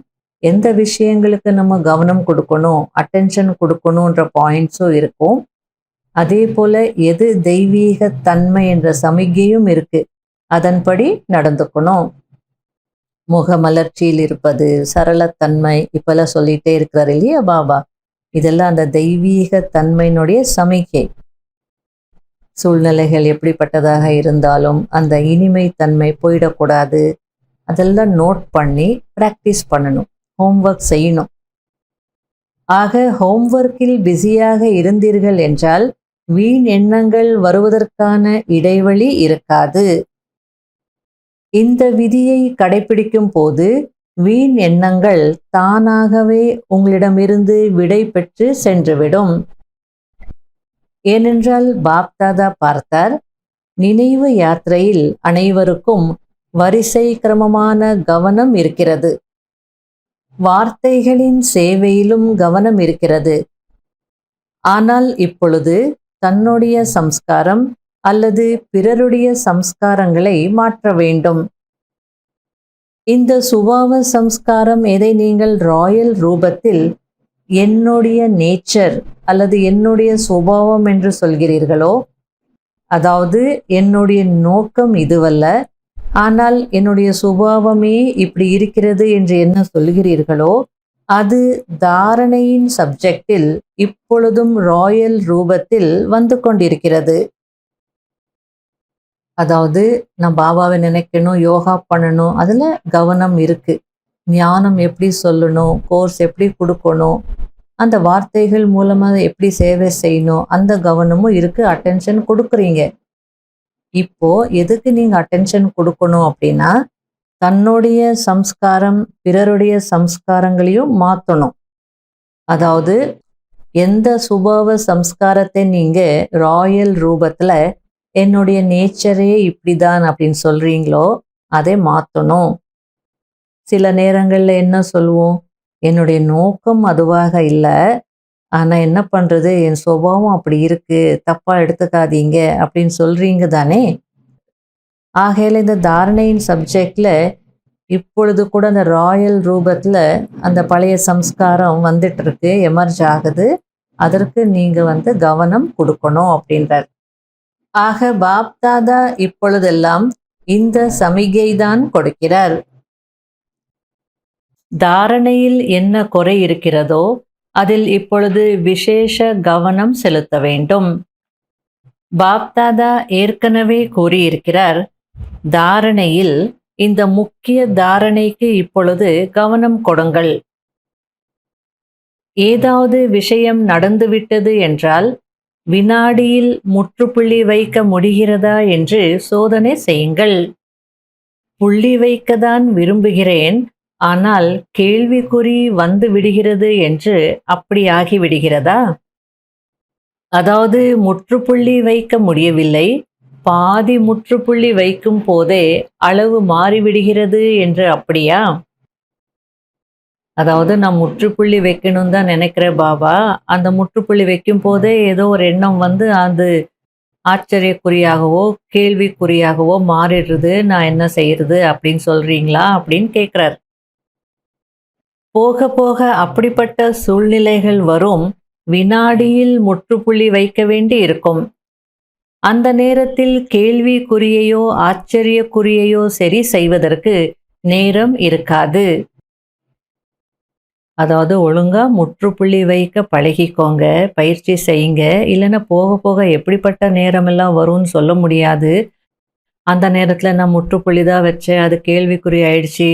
எந்த விஷயங்களுக்கு நம்ம கவனம் கொடுக்கணும், அட்டென்ஷன் கொடுக்கணுன்ற பாயிண்ட்ஸும் இருக்கும். அதே போல எது தெய்வீக தன்மை என்ற சமிகையும் இருக்கு, அதன்படி நடந்துக்கணும். முகமலர்ச்சியில் இருப்பது, சரளத்தன்மை, இப்பெல்லாம் சொல்லிட்டே இருக்கிறார் இல்லையா பாபா. இதெல்லாம் அந்த தெய்வீக தன்மையினுடைய சமிகை. சூழ்நிலைகள் எப்படிப்பட்டதாக இருந்தாலும் அந்த இனிமை தன்மை போயிடக்கூடாது. அதெல்லாம் நோட் பண்ணி ப்ராக்டிஸ் பண்ணணும், ஹோம்ஒர்க் செய்யணும். ஆக ஹோம்ஒர்க்கில் பிஸியாக இருந்தீர்கள் என்றால் வீண் எண்ணங்கள் வருவதற்கான இடைவெளி இருக்காது. இந்த விதியை கடைபிடிக்கும் போது வீண் எண்ணங்கள் தானாகவே உங்களிடமிருந்து விடை பெற்று சென்றுவிடும். ஏனென்றால் பாப் தாதா பார்த்தார், நினைவு யாத்திரையில் அனைவருக்கும் வரிசை கிரமமான கவனம் இருக்கிறது. வார்த்தைகளின் சேவையிலும் கவனம் இருக்கிறது. ஆனால் இப்பொழுது தன்னுடைய சம்ஸ்காரம் அல்லது பிறருடைய சம்ஸ்காரங்களை மாற்ற வேண்டும். இந்த சுபாவ சம்ஸ்காரம் எதை நீங்கள் ராயல் ரூபத்தில் என்னுடைய நேச்சர் அல்லது என்னுடைய சுபாவம் என்று சொல்கிறீர்களோ, அதாவது என்னுடைய நோக்கம் இதுவல்ல, ஆனால் என்னுடைய சுபாவமே இப்படி இருக்கிறது என்று என்ன சொல்கிறீர்களோ, அது தாரணையின் சப்ஜெக்டில் இப்பொழுதும் ராயல் ரூபத்தில் வந்து கொண்டிருக்கிறது. அதாவது நான் பாபாவை நினைக்கணும், யோகா பண்ணணும், அதில் கவனம் இருக்கு. ஞானம் எப்படி சொல்லணும், கோர்ஸ் எப்படி கொடுக்கணும், அந்த வார்த்தைகள் மூலமாக எப்படி சேவை செய்யணும், அந்த கவனமும் இருக்கு. அட்டென்ஷன் கொடுக்குறீங்க. இப்போ எதுக்கு நீங்க அட்டென்ஷன் கொடுக்கணும் அப்படின்னா, தன்னுடைய சம்ஸ்காரம் பிறருடைய சம்ஸ்காரங்களையும் மாற்றணும். அதாவது எந்த சுபாவ சம்ஸ்காரத்தை நீங்க ராயல் ரூபத்துல என்னுடைய நேச்சரே இப்படிதான் அப்படின்னு சொல்றீங்களோ அதை மாற்றணும். சில நேரங்கள்ல என்ன சொல்லுவோம், என்னுடைய நோக்கம் அதுவாக இல்லை, ஆனா என்ன பண்றது, என் சுபாவம் அப்படி இருக்கு, தப்பா எடுத்துக்காதீங்க அப்படின்னு சொல்றீங்க தானே. ஆகையில இந்த தாரணையின் சப்ஜெக்ட்ல இப்பொழுது கூட அந்த ராயல் ரூபத்துல அந்த பழைய சம்ஸ்காரம் வந்துட்டு இருக்கு, எமர்ஜ் ஆகுது. அதற்கு நீங்க கவனம் கொடுக்கணும் அப்படின்றார். ஆக பாப்தாதா இப்பொழுதெல்லாம் இந்த சமிகை தான் கொடுக்கிறார். தாரணையில் என்ன குறை இருக்கிறதோ அதில் இப்பொழுது விசேஷ கவனம் செலுத்த வேண்டும். பாப்தாதா ஏற்கனவே கூறியிருக்கிறார், தாரணையில் இந்த முக்கிய தாரணைக்கு இப்பொழுது கவனம் கொடுங்கள். ஏதாவது விஷயம் நடந்துவிட்டது என்றால் வினாடியில் முற்றுப்புள்ளி வைக்க முடிகிறதா என்று சோதனை செய்யுங்கள். புள்ளி வைக்கத்தான் விரும்புகிறேன், ஆனால் கேள்விக்குறி வந்து விடுகிறது என்று அப்படி ஆகிவிடுகிறதா? அதாவது முற்றுப்புள்ளி வைக்க முடியவில்லை, பாதி முற்றுப்புள்ளி வைக்கும் போதே அளவு மாறிவிடுகிறது என்று அப்படியா? அதாவது நான் முற்றுப்புள்ளி வைக்கணும் தான் நினைக்கிறேன் பாபா, அந்த முற்றுப்புள்ளி வைக்கும் போதே ஏதோ ஒரு எண்ணம் வந்து அது ஆச்சரியக்குறியாகவோ கேள்விக்குறியாகவோ மாறிடுறது, நான் என்ன செய்யறது அப்படின்னு சொல்றீங்களா அப்படின்னு கேட்குறார். போக போக அப்படிப்பட்ட சூழ்நிலைகள் வரும். வினாடியில் முற்றுப்புள்ளி வைக்க வேண்டி இருக்கும். அந்த நேரத்தில் கேள்விக்குறியையோ ஆச்சரியக்குறியையோ சரி செய்வதற்கு நேரம் இருக்காது. அதாவது ஒழுங்கா முற்றுப்புள்ளி வைக்க பழகிக்கோங்க, பயிற்சி செய்யுங்க. இல்லைன்னா போக போக எப்படிப்பட்ட நேரமெல்லாம் வரும்னு சொல்ல முடியாது. அந்த நேரத்தில் நான் முற்றுப்புள்ளி தான் வச்சேன், அது கேள்விக்குறி ஆயிடுச்சு,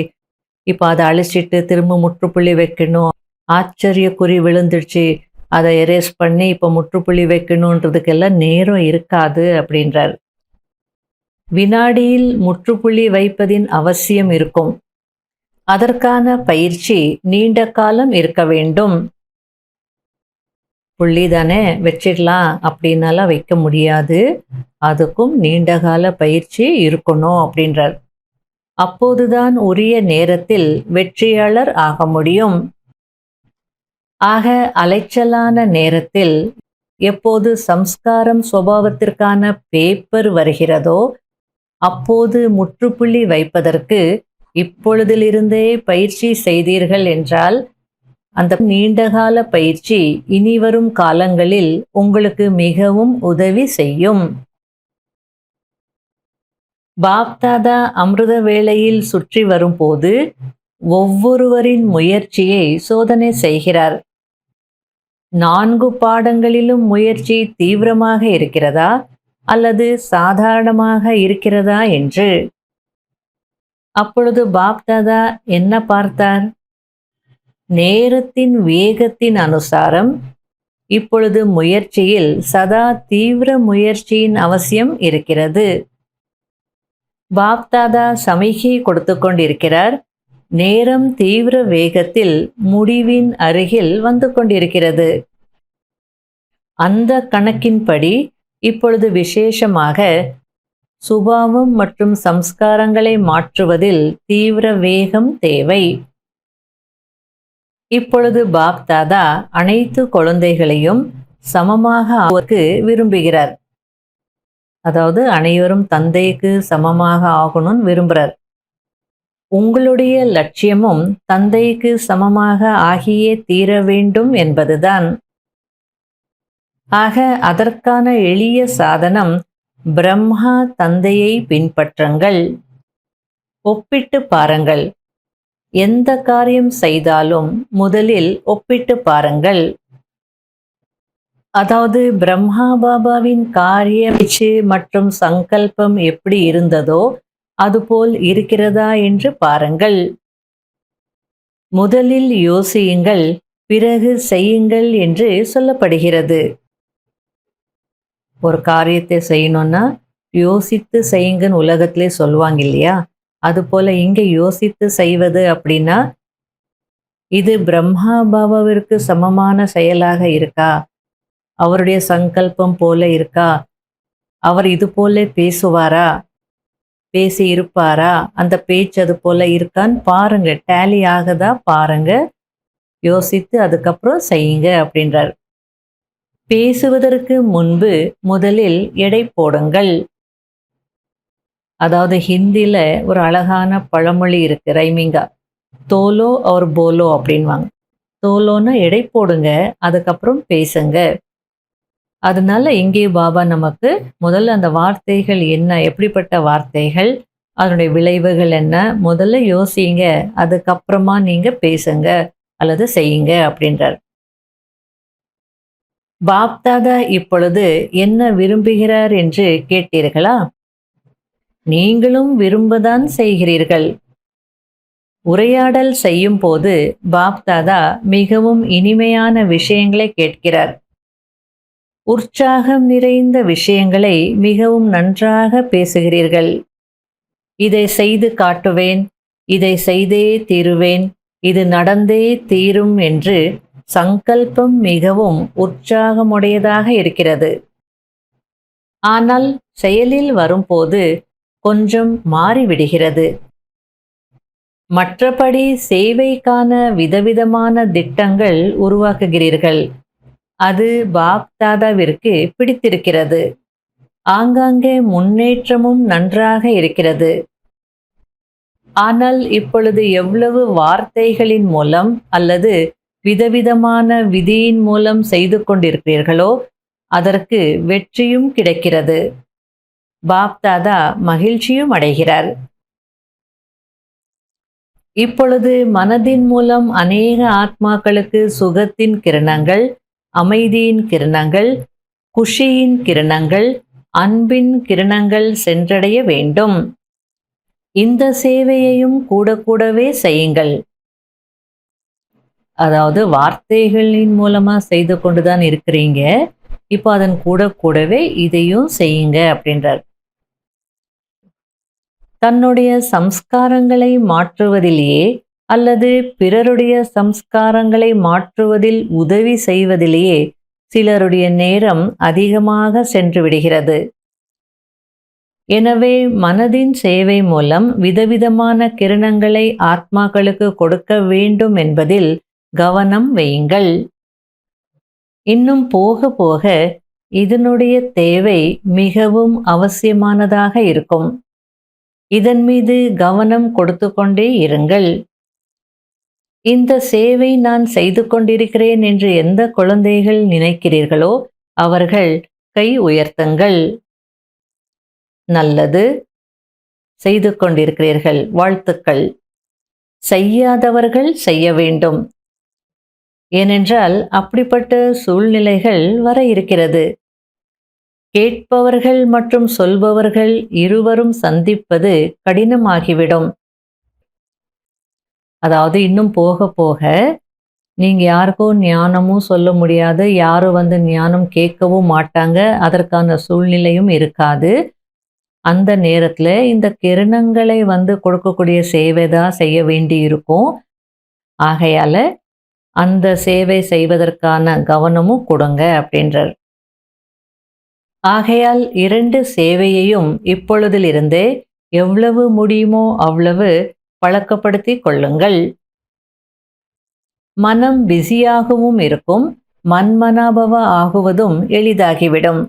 இப்போ அதை அழிச்சிட்டு திரும்ப முற்றுப்புள்ளி வைக்கணும், ஆச்சரியக்குறி விழுந்துடுச்சு, அதை எரேஸ் பண்ணி இப்போ முற்றுப்புள்ளி வைக்கணுன்றதுக்கெல்லாம் நேரம் இருக்காது அப்படின்றார். வினாடியில் முற்றுப்புள்ளி வைப்பதின் அவசியம் இருக்கும். அதற்கான பயிற்சி நீண்ட காலம் இருக்க வேண்டும். புள்ளி தானே வச்சிடலாம் அப்படின்னாலாம் வைக்க முடியாது, அதுக்கும் நீண்டகால பயிற்சி இருக்கணும் அப்படின்றார். அப்போதுதான் உரிய நேரத்தில் வெற்றியாளர் ஆக முடியும். ஆக அலைச்சலான நேரத்தில் எப்போது சம்ஸ்காரம் சுபாவத்திற்கான பேப்பர் வருகிறதோ அப்போது முற்றுப்புள்ளி வைப்பதற்கு இப்பொழுதிலிருந்தே பயிற்சி செய்தீர்கள் என்றால் அந்த நீண்டகால பயிற்சி இனிவரும் காலங்களில் உங்களுக்கு மிகவும் உதவி செய்யும். பாப்தாதா அமிர்த வேளையில் சுற்றி வரும்போது ஒவ்வொருவரின் முயற்சியை சோதனை செய்கிறார். 4 பாடங்களிலும் முயற்சி தீவிரமாக இருக்கிறதா அல்லது சாதாரணமாக இருக்கிறதா என்று. அப்பொழுது பாப்தாதா என்ன பார்த்தார்? நேரத்தின் வேகத்தின் அனுசாரம் இப்பொழுது முயற்சியில் சதா தீவிர முயற்சியின் அவசியம் இருக்கிறது. பாப்தாதா சமிகை கொடுத்து கொண்டிருக்கிறார். நேரம் தீவிர வேகத்தில் முடிவின் அருகில் வந்து கொண்டிருக்கிறது. அந்த கணக்கின்படி இப்பொழுது விசேஷமாக சுபாவம் மற்றும் சம்ஸ்காரங்களை மாற்றுவதில் தீவிர வேகம் தேவை. இப்பொழுது பாப்தாதா அனைத்து குழந்தைகளையும் சமமாக ஆவதற்கு விரும்புகிறார். அதாவது அனைவரும் தந்தைக்கு சமமாக ஆகணும்னு விரும்புகிறார். உங்களுடைய லட்சியமும் தந்தைக்கு சமமாக ஆகியே தீர வேண்டும் என்பதுதான். ஆக அதற்கான எளிய சாதனம் பிரம்மா தந்தையை பின்பற்றுங்கள். ஒப்பிட்டு பாருங்கள். எந்த காரியம் செய்தாலும் முதலில் ஒப்பிட்டு பாருங்கள். அதாவது பிரம்மா பாபாவின் காரிய பேச்சு மற்றும் சங்கல்பம் எப்படி இருந்ததோ அதுபோல் இருக்கிறதா என்று பாருங்கள். முதலில் யோசியுங்கள், பிறகு செய்யுங்கள் என்று சொல்லப்படுகிறது. ஒரு காரியத்தை செய்யணும்னா யோசித்து செய்யுங்கன்னு உலகத்திலே சொல்லுவாங்க இல்லையா? அதுபோல இங்கே யோசித்து செய்வது அப்படின்னா, இது பிரம்மா பாபாவிற்கு சமமான செயலாக இருக்கா? அவருடைய சங்கல்பம் போல இருக்கா? அவர் இது போல பேசுவாரா? பேசி இருப்பாரா? அந்த பேச்சு அது போல இருக்கான்னு பாருங்க. டேலி ஆகுதா பாருங்க. யோசித்து அதுக்கப்புறம் செய்யுங்க அப்படின்றார். பேசுவதற்கு முன்பு முதலில் எடை போடுங்கள். அதாவது ஹிந்தில ஒரு அழகான பழமொழி இருக்கு ரைமிங்கா. தோலோ और போலோ அப்படின்வாங்க. தோலோன்னா எடை போடுங்க, அதுக்கப்புறம் பேசுங்க. அதனால இங்கே பாபா நமக்கு முதல்ல அந்த வார்த்தைகள் என்ன, எப்படிப்பட்ட வார்த்தைகள், அதனுடைய விளைவுகள் என்ன, முதல்ல யோசிங்க, அதுக்கப்புறமா நீங்க பேசுங்க அல்லது செய்யுங்க அப்படின்றார். பாப்தாதா இப்பொழுது என்ன விரும்புகிறார் என்று கேட்டீர்களா? நீங்களும் விரும்பதான் செய்கிறீர்கள். உரையாடல் செய்யும் போது பாப்தாதா மிகவும் இனிமையான விஷயங்களை கேட்கிறார். உற்சாகம் நிறைந்த விஷயங்களை மிகவும் நன்றாக பேசுகிறீர்கள். இதை செய்து காட்டுவேன், இதை செய்தே தீருவேன், இது நடந்தே தீரும் என்று சங்கல்பம் மிகவும் உற்சாகமுடையதாக இருக்கிறது. ஆனால் செயலில் வரும்போது கொஞ்சம் மாறிவிடுகிறது. மற்றபடி சேவைக்கான விதவிதமான திட்டங்கள் உருவாக்குகிறீர்கள். அது பாப்தாதாவிற்கு பிடித்திருக்கிறது. ஆங்காங்கே முன்னேற்றமும் நன்றாக இருக்கிறது. ஆனால் இப்பொழுது எவ்வளவு வார்த்தைகளின் மூலம் அல்லது விதவிதமான விதியின் மூலம் செய்து கொண்டிருக்கிறீர்களோ அதற்கு வெற்றியும் கிடைக்கிறது. பாப்தாதா மகிழ்ச்சியும் அடைகிறார். இப்பொழுது மனதின் மூலம் அநேக ஆத்மாக்களுக்கு சுகத்தின் கிரணங்கள், அமைதியின் கிரணங்கள், குஷியின் கிரணங்கள், அன்பின் கிரணங்கள் சென்றடைய வேண்டும். இந்த சேவையையும் கூட கூடவே செய்யுங்கள். அதாவது வார்த்தைகளின் மூலமா செய்து கொண்டுதான் இருக்கிறீங்க, இப்போ அதன் கூட கூடவே இதையும் செய்யுங்க அப்படின்றார். தன்னுடைய சம்ஸ்காரங்களை மாற்றுவதிலேயே அல்லது பிறருடைய சம்ஸ்காரங்களை மாற்றுவதில் உதவி செய்வதிலேயே சிலருடைய நேரம் அதிகமாக சென்று விடுகிறது. எனவே மனதின் சேவை மூலம் விதவிதமான கிரணங்களை ஆத்மாக்களுக்கு கொடுக்க வேண்டும் என்பதில் கவனம் வையுங்கள். இன்னும் போக போக இதனுடைய தேவை மிகவும் அவசியமானதாக இருக்கும். இதன் மீது கவனம் கொடுத்து கொண்டே இருங்கள். இந்த சேவை நான் செய்து கொண்டிருக்கிறேன் என்று எந்த குழந்தைகள் நினைக்கிறீர்களோ அவர்கள் கை உயர்த்துங்கள். நல்லது, செய்து கொண்டிருக்கிறீர்கள், வாழ்த்துக்கள். செய்யாதவர்கள் செய்ய வேண்டும். ஏனென்றால் அப்படிப்பட்ட சூழ்நிலைகள் வர இருக்கிறது. கேட்பவர்கள் மற்றும் சொல்பவர்கள் இருவரும் சந்திப்பது கடினமாகிவிடும். அதாவது இன்னும் போக போக நீங்க யாருக்கும் ஞானமும் சொல்ல முடியாது, யாரும் ஞானம் கேட்கவும் மாட்டாங்க, அதற்கான சூழ்நிலையும் இருக்காது. அந்த நேரத்துல இந்த கிரணங்களை கொடுக்கக்கூடிய சேவை தான் செய்ய வேண்டி இருக்கும். ஆகையால அந்த சேவை செய்வதற்கான கவனமும் கொடுங்க அப்படின்றார். ஆகையால் 2 சேவையையும் இப்பொழுதிலிருந்தே எவ்வளவு முடியுமோ அவ்வளவு பழக்கப்படுத்தி கொள்ளுங்கள். மனம் பிஸியாகவும் இருக்கும், மன்மனாபவ ஆகுவதும் எளிதாகிவிடும்.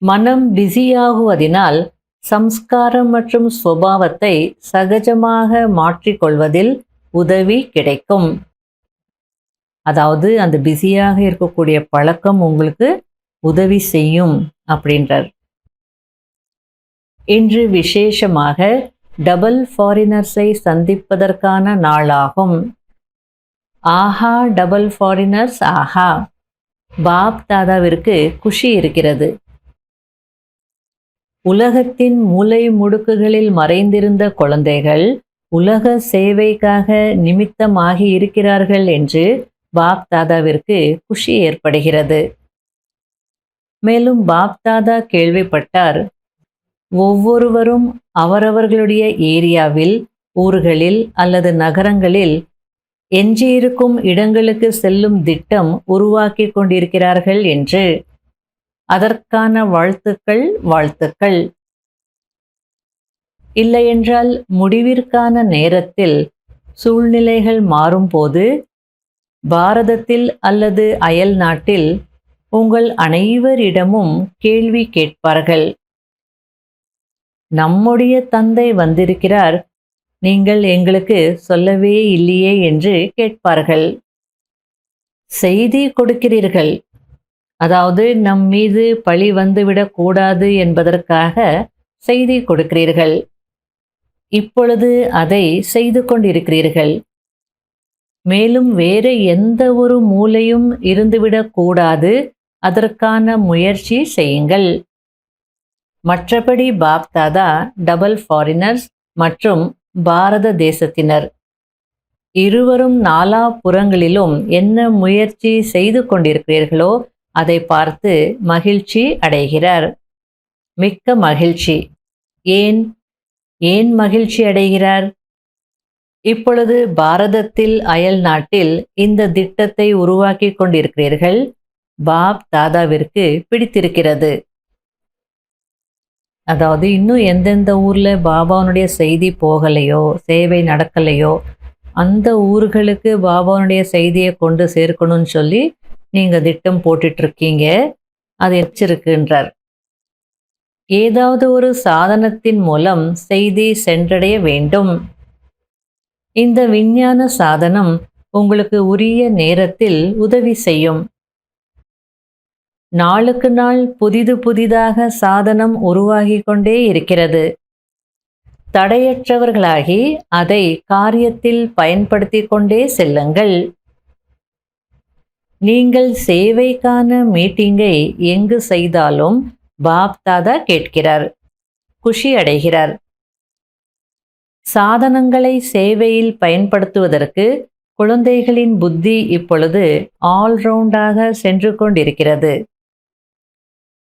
மனம் பிஸியாகுவதினால் சம்ஸ்காரம் மற்றும் சுபாவத்தை சகஜமாக மாற்றிக்கொள்வதில் உதவி கிடைக்கும். அதாவது அந்த பிஸியாக இருக்கக்கூடிய பழக்கம் உங்களுக்கு உதவி செய்யும் அப்படின்றார். இன்று விசேஷமாக டபுள் ஃபாரினர்ஸை சந்திப்பதற்கான நாளாகும். ஆஹா, டபுள் ஃபாரினர்ஸ் ஆஹா! பாப் தாதாவிற்கு குஷி இருக்கிறது. உலகத்தின் மூலை முடுக்குகளில் மறைந்திருந்த குழந்தைகள் உலக சேவைக்காக நிமித்தமாகி இருக்கிறார்கள் என்று பாப் தாதாவிற்கு குஷி ஏற்படுகிறது. மேலும் பாப் தாதா கேள்விப்பட்டார், ஒவ்வொருவரும் அவரவர்களுடைய ஏரியாவில், ஊர்களில் அல்லது நகரங்களில் எஞ்சியிருக்கும் இடங்களுக்கு செல்லும் திட்டம் உருவாக்கி கொண்டிருக்கிறார்கள் என்று. அதற்கான வாழ்த்துக்கள் வாழ்த்துக்கள். இல்லையென்றால் முடிவிற்கான நேரத்தில் சூழ்நிலைகள் மாறும்போது பாரதத்தில் அல்லது அயல் நாட்டில் உங்கள் அனைவரிடமும் கேள்வி கேட்பார்கள். நம்முடைய தந்தை வந்திருக்கிறார், நீங்கள் எங்களுக்கு சொல்லவே இல்லையே என்று கேட்பார்கள். செய்தி கொடுக்கிறீர்கள், அதாவது நம் மீது பழி வந்துவிடக் கூடாது என்பதற்காக செய்தி கொடுக்கிறீர்கள். இப்பொழுது அதை செய்து கொண்டிருக்கிறீர்கள். மேலும் வேறு எந்த ஒரு மூலையும் இருந்துவிடக் கூடாது, அதற்கான முயற்சி செய்யுங்கள். மற்றபடி பாப் தாதா டபுள் ஃபாரினர்ஸ் மற்றும் பாரத தேசத்தினர் இருவரும் நாலா புறங்களிலும் என்ன முயற்சி செய்து கொண்டிருக்கிறீர்களோ அதை பார்த்து மகிழ்ச்சி அடைகிறார். மிக்க மகிழ்ச்சி. ஏன் மகிழ்ச்சி அடைகிறார்? இப்பொழுது பாரதத்தில் அயல் நாட்டில் இந்த திட்டத்தை உருவாக்கி கொண்டிருக்கிறீர்கள். பாப் தாதாவிற்கு பிடித்திருக்கிறது. அதாவது இன்னும் எந்தெந்த ஊரில் பாபாவுடைய செய்தி போகலையோ, சேவை நடக்கலையோ, அந்த ஊர்களுக்கு பாபாவுடைய செய்தியை கொண்டு சேர்க்கணும்னு சொல்லி நீங்கள் திட்டம் போட்டுட்ருக்கீங்க. அது எச்சிருக்குன்றார். ஏதாவது ஒரு சாதனத்தின் மூலம் செய்தி சென்றடைய வேண்டும். இந்த விஞ்ஞான சாதனம் உங்களுக்கு உரிய நேரத்தில் உதவி செய்யும். நாளுக்கு நாள் புதிதாக சாதனம் உருவாகி கொண்டே இருக்கிறது. தடையற்றவர்களாகி அதை காரியத்தில் பயன்படுத்தி கொண்டே செல்லுங்கள். நீங்கள் சேவைக்கான மீட்டிங்கை எங்கு செய்தாலும் பாப் தாதா கேட்கிறார், குஷி அடைகிறார். சாதனங்களை சேவையில் பயன்படுத்துவதற்கு குழந்தைகளின் புத்தி இப்பொழுது ஆல்ரவுண்டாக சென்று கொண்டிருக்கிறது.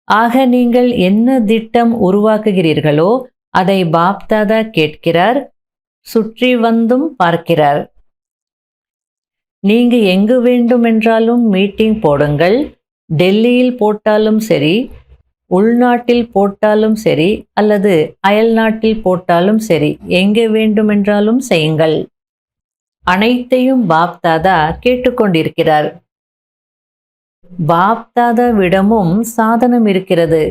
ஆக நீங்கள் என்ன திட்டம் உருவாக்குகிறீர்களோ அதை பாப் தாதா கேட்கிறார், சுற்றி வந்தும் பார்க்கிறார். நீங்க எங்கு வேண்டுமென்றாலும் மீட்டிங் போடுங்கள். டெல்லியில் போட்டாலும் சரி, உள்நாட்டில் போட்டாலும் சரி, அல்லது அயல் நாட்டில் போட்டாலும் சரி, எங்கே வேண்டுமென்றாலும் செய்யுங்கள். அனைத்தையும் பாப் தாதா கேட்டுக்கொண்டிருக்கிறார். பாப் தாதாவிடமும் சாதனம் இருக்கிறது.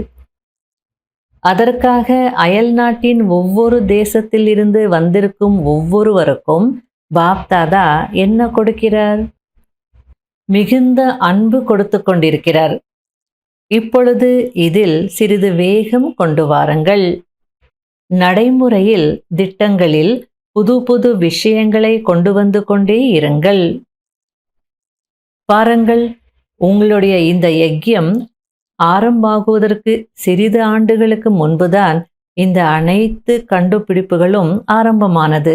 அதற்காக அயல் நாட்டின் ஒவ்வொரு தேசத்தில் இருந்து வந்திருக்கும் ஒவ்வொருவருக்கும் பாப் தாதா என்ன கொடுக்கிறார்? மிகுந்த அன்பு கொடுத்து கொண்டிருக்கிறார். இப்பொழுது இதில் சிறிது வேகம் கொண்டு வாருங்கள். நடைமுறையில் திட்டங்களில் புது விஷயங்களை கொண்டு வந்து கொண்டே இருங்கள். பாருங்கள், உங்களுடைய இந்த யஜ்யம் ஆரம்பமாகுவதற்கு சிறிது ஆண்டுகளுக்கு முன்புதான் இந்த அனைத்து கண்டுபிடிப்புகளும் ஆரம்பமானது.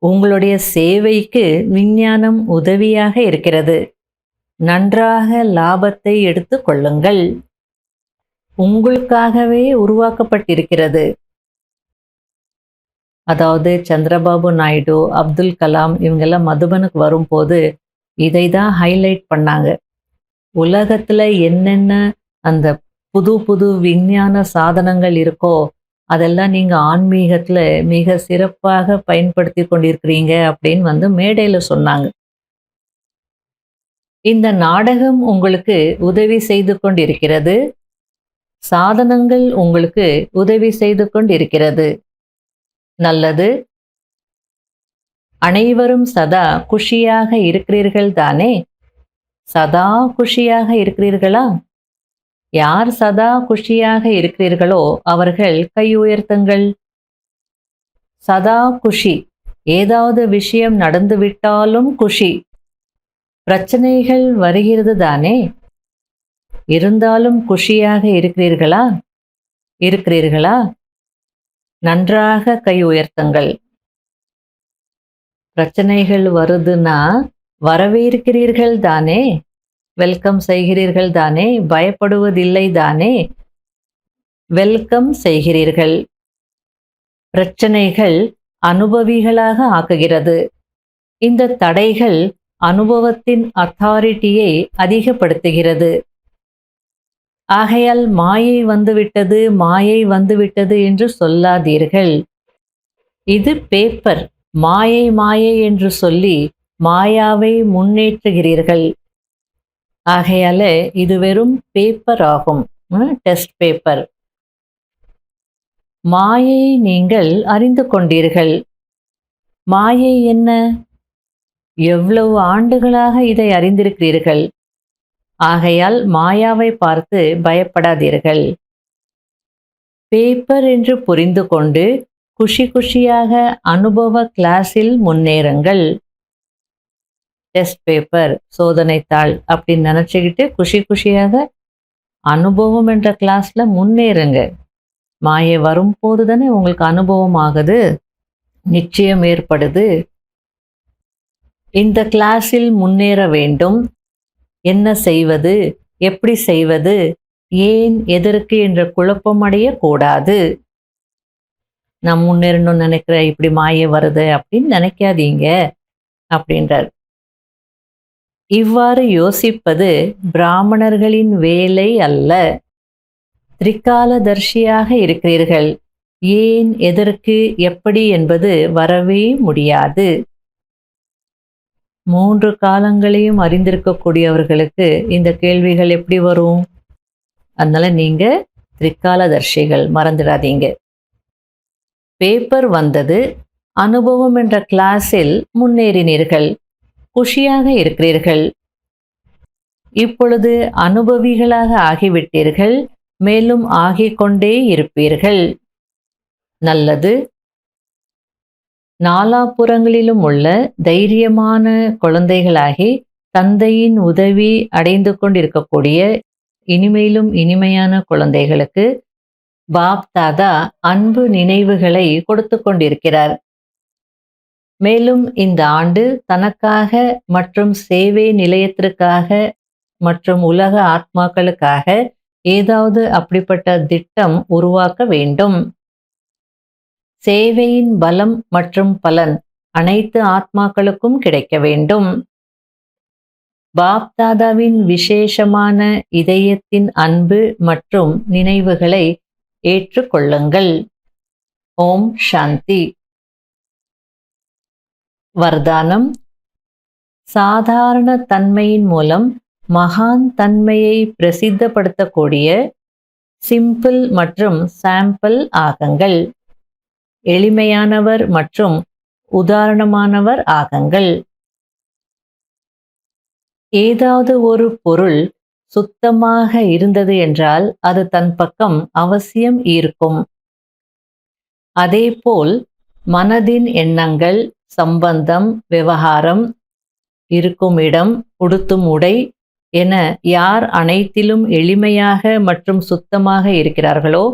உங்களுடைய சேவைக்கு விஞ்ஞானம் உதவியாக இருக்கிறது. நன்றாக லாபத்தை எடுத்து கொள்ளுங்கள். உங்களுக்காகவே உருவாக்கப்பட்டிருக்கிறது. அதாவது சந்திரபாபு நாயுடு, அப்துல் கலாம் இவங்கெல்லாம் மதுபனுக்கு வரும்போது இதை தான் ஹைலைட் பண்ணாங்க. உலகத்தில் என்னென்ன அந்த புது விஞ்ஞான சாதனங்கள் இருக்கோ அதெல்லாம் நீங்கள் ஆன்மீகத்தில் மிக சிறப்பாக பயன்படுத்தி கொண்டிருக்கிறீங்க அப்படின்னு மேடையில் சொன்னாங்க. இந்த நாடகம் உங்களுக்கு உதவி செய்து கொண்டிருக்கிறது. சாதனங்கள் உங்களுக்கு உதவி செய்து கொண்டிருக்கிறது. நல்லது. அனைவரும் சதா குஷியாக இருக்கிறீர்கள் தானே? சதா குஷியாக இருக்கிறீர்களா? யார் சதா குஷியாக இருக்கிறீர்களோ அவர்கள் கை உயர்த்துங்கள். சதா குஷி. ஏதாவது விஷயம் நடந்துவிட்டாலும் குஷி. பிரச்சனைகள் வருகிறது தானே? இருந்தாலும் குஷியாக இருக்கிறீர்களா? இருக்கிறீர்களா? நன்றாக கை உயர்த்துங்கள். பிரச்சனைகள் வருதுன்னா வரவேற்கிறீர்கள் தானே? வெல்கம் செய்கிறீர்கள் தானே? பயப்படுவதில்லை தானே? வெல்கம் செய்கிறீர்கள். பிரச்சனைகள் அனுபவிகளாக ஆக்குகிறது. இந்த தடைகள் அனுபவத்தின் அத்தாரிட்டியை அதிகப்படுத்துகிறது. ஆகையால் மாயை வந்துவிட்டது, மாயை வந்துவிட்டது என்று சொல்லாதீர்கள். இது பேப்பர். மாயை மாயை என்று சொல்லி மாயாவை முன்னேற்றுகிறீர்கள். ஆகையால இது வெறும் பேப்பர் ஆகும், டெஸ்ட் பேப்பர். மாயை நீங்கள் அறிந்து கொண்டீர்கள். மாயை என்ன? எவ்வளவு ஆண்டுகளாக இதை அறிந்திருக்கிறீர்கள். ஆகையால் மாயாவை பார்த்து பயப்படாதீர்கள். பேப்பர் என்று புரிந்து கொண்டு குஷி குஷியாக அனுபவ கிளாஸில் முன்னேறுங்கள். டெஸ்ட் பேப்பர், சோதனைத்தாள் அப்படின்னு நினச்சிக்கிட்டு குஷி குஷியாக அனுபவம் என்ற கிளாஸ்ல முன்னேறுங்க. மாயை வரும்போது தானே உங்களுக்கு அனுபவம் ஆகுது, நிச்சயம் ஏற்படுது. இந்த கிளாஸில் முன்னேற வேண்டும். என்ன செய்வது, எப்படி செய்வது, ஏன், எதற்கு என்ற குழப்பம் அடையக்கூடாது. நான் முன்னேறணும்னு நினைக்கிறேன், இப்படி மாயை வருது அப்படின்னு நினைக்காதீங்க அப்படின்றார். இவ்வாறு யோசிப்பது பிராமணர்களின் வேலை அல்ல. திரிகாலதர்ஷியாக இருக்கிறீர்கள். ஏன், எதற்கு, எப்படி என்பது வரவே முடியாது. 3 காலங்களையும் அறிந்திருக்கக்கூடியவர்களுக்கு இந்த கேள்விகள் எப்படி வரும்? அதனால நீங்க திரிகாலதர்ஷிகள், மறந்துடாதீங்க. பேப்பர் வந்தது, அனுபவம் என்ற கிளாஸில் முன்னேறினீர்கள், குஷியாக இருக்கிறீர்கள். இப்பொழுது அனுபவிகளாக ஆகிவிட்டீர்கள், மேலும் ஆகிக்கொண்டே இருப்பீர்கள். நல்லது. நாலாபுறங்களிலும் உள்ள தைரியமான குழந்தைகளாகி தந்தையின் உதவி அடைந்து கொண்டிருக்கக்கூடிய இனிமையிலும் இனிமையான குழந்தைகளுக்கு பாப் தாதா அன்பு நினைவுகளை கொடுத்து கொண்டிருக்கிறார். மேலும் இந்த ஆண்டு தனக்காக மற்றும் சேவை நிலையத்திற்காக மற்றும் உலக ஆத்மாக்களுக்காக ஏதாவது அப்படிப்பட்ட திட்டம் உருவாக்க வேண்டும். சேவையின் பலம் மற்றும் பலன் அனைத்து ஆத்மாக்களுக்கும் கிடைக்க வேண்டும். பாப் தாதாவின் விசேஷமான இதயத்தின் அன்பு மற்றும் நினைவுகளை ஏற்றுக்கொள்ளுங்கள். ஓம் சாந்தி. வர்தானம். சாதாரண தன்மையின் மூலம் மகான் தன்மையை பிரசித்தப்படுத்தக்கூடிய சிம்பிள் மற்றும் சாம்பிள் ஆகுங்கள். எளிமையானவர் மற்றும் உதாரணமானவர் ஆகுங்கள். ஏதாவது ஒரு பொருள் சுத்தமாக இருந்தது என்றால் அது தன் பக்கம் அவசியம் ஈர்க்கும். அதேபோல் மனதின் எண்ணங்கள், சம்பந்தம், விவகாரம், இருக்கும் இடம், உடுத்தும் உடை என யார் அனைத்திலும் எளிமையாக மற்றும் சுத்தமாக இருக்கிறார்களோ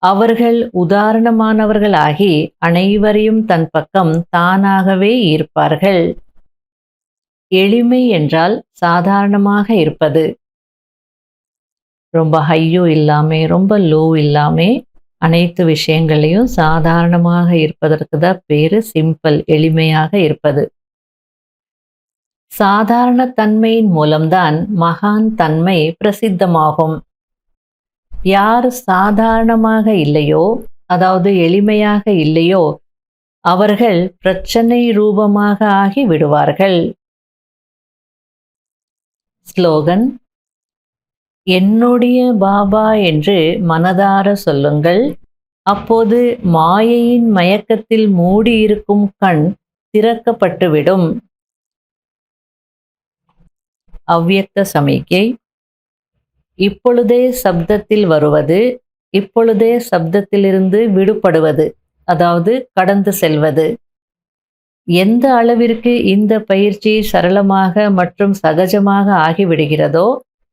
அவர்கள் உதாரணமானவர்களாகி அனைவரையும் தன் பக்கம் தானாகவே ஈர்ப்பார்கள். எளிமை என்றால் சாதாரணமாக இருப்பது. ரொம்ப ஹையும் இல்லாமல் ரொம்ப லோ இல்லாமல் அனைத்து விஷயங்களையும் சாதாரணமாக இருப்பதற்கு தான் பேரு சிம்பிள், எளிமையாக இருப்பது. சாதாரண தன்மையின் மூலம்தான் மகான் தன்மை பிரசித்தமாகும். யார் சாதாரணமாக இல்லையோ, அதாவது எளிமையாக இல்லையோ, அவர்கள் பிரச்சனை ரூபமாக ஆகி விடுவார்கள். ஸ்லோகன். என்னுடைய பாபா என்று மனதார சொல்லுங்கள். அப்போது மாயையின் மயக்கத்தில் மூடியிருக்கும் கண் திறக்கப்பட்டுவிடும். அவ்யக்த சமிக்கை. இப்பொழுதே சப்தத்தில் வருவது, இப்பொழுதே சப்தத்திலிருந்து விடுபடுவது, அதாவது கடந்து செல்வது. எந்த அளவிற்கு இந்த பயிற்சி சரளமாக மற்றும் சகஜமாக ஆகிவிடுகிறதோ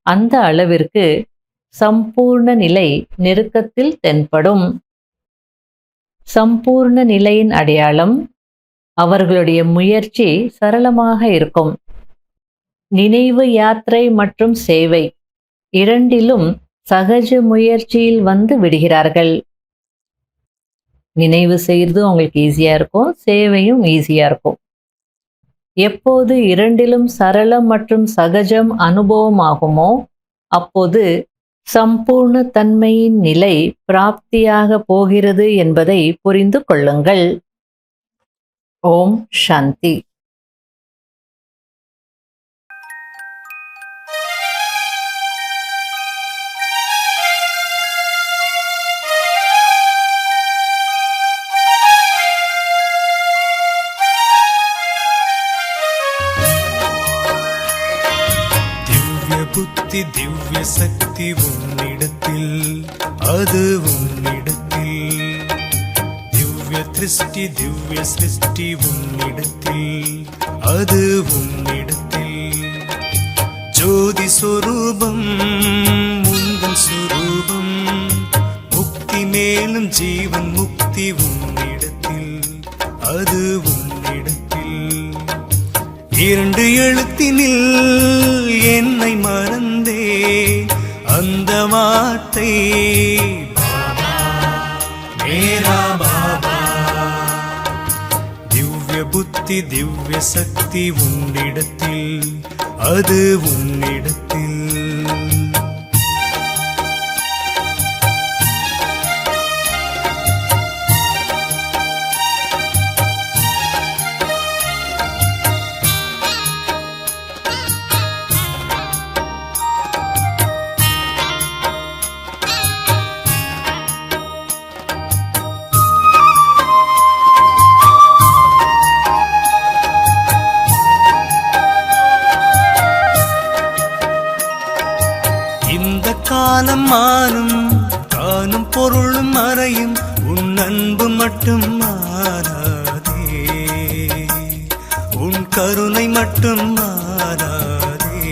அந்த அளவிற்கு சம்பூர்ண நிலை நெருக்கத்தில் தென்படும். சம்பூர்ண நிலையின் அடையாளம் அவர்களுடைய முயற்சி சரளமாக இருக்கும். நினைவு யாத்திரை மற்றும் சேவை இரண்டிலும் சகஜ முயற்சியில் வந்து விடுகிறார்கள். நினைவு செய்கிறது உங்களுக்கு ஈஸியாக இருக்கும், சேவையும் ஈஸியாக இருக்கும். எப்போது இரண்டிலும் சரளம் மற்றும் சகஜம் அனுபவமாகுமோ அப்போது சம்பூர்ண தன்மையின் நிலை பிராப்தியாக போகிறது என்பதை புரிந்து கொள்ளுங்கள். ஓம் சாந்தி. புத்தி திவ்ய சக்தி உன்னிடத்தில், அது உன்னிடத்தில். திவ்ய திருஷ்டி திவ்ய சிருஷ்டி உன்னிடத்தில், அது உன்னிடத்தில். ஜோதி சொரூபம் உந்தன் சுரூபம், முக்தி மேலும் ஜீவன் முக்தி உன்னிடத்தில், அது உன்னிடத்தில். இரண்டு எழுத்தினில் என்னை மறந்தே அந்த வார்த்தை பாபா மேரா பாபா. திவ்ய புத்தி திவ்ய சக்தி உன்னிடத்தில், அது உன்னிடத்தில். காலம் மாறும், காணும் பொருளும் மறையும், உன் அன்பு மட்டும் மாறாதே, உன் கருணை மட்டும் மாறாதே.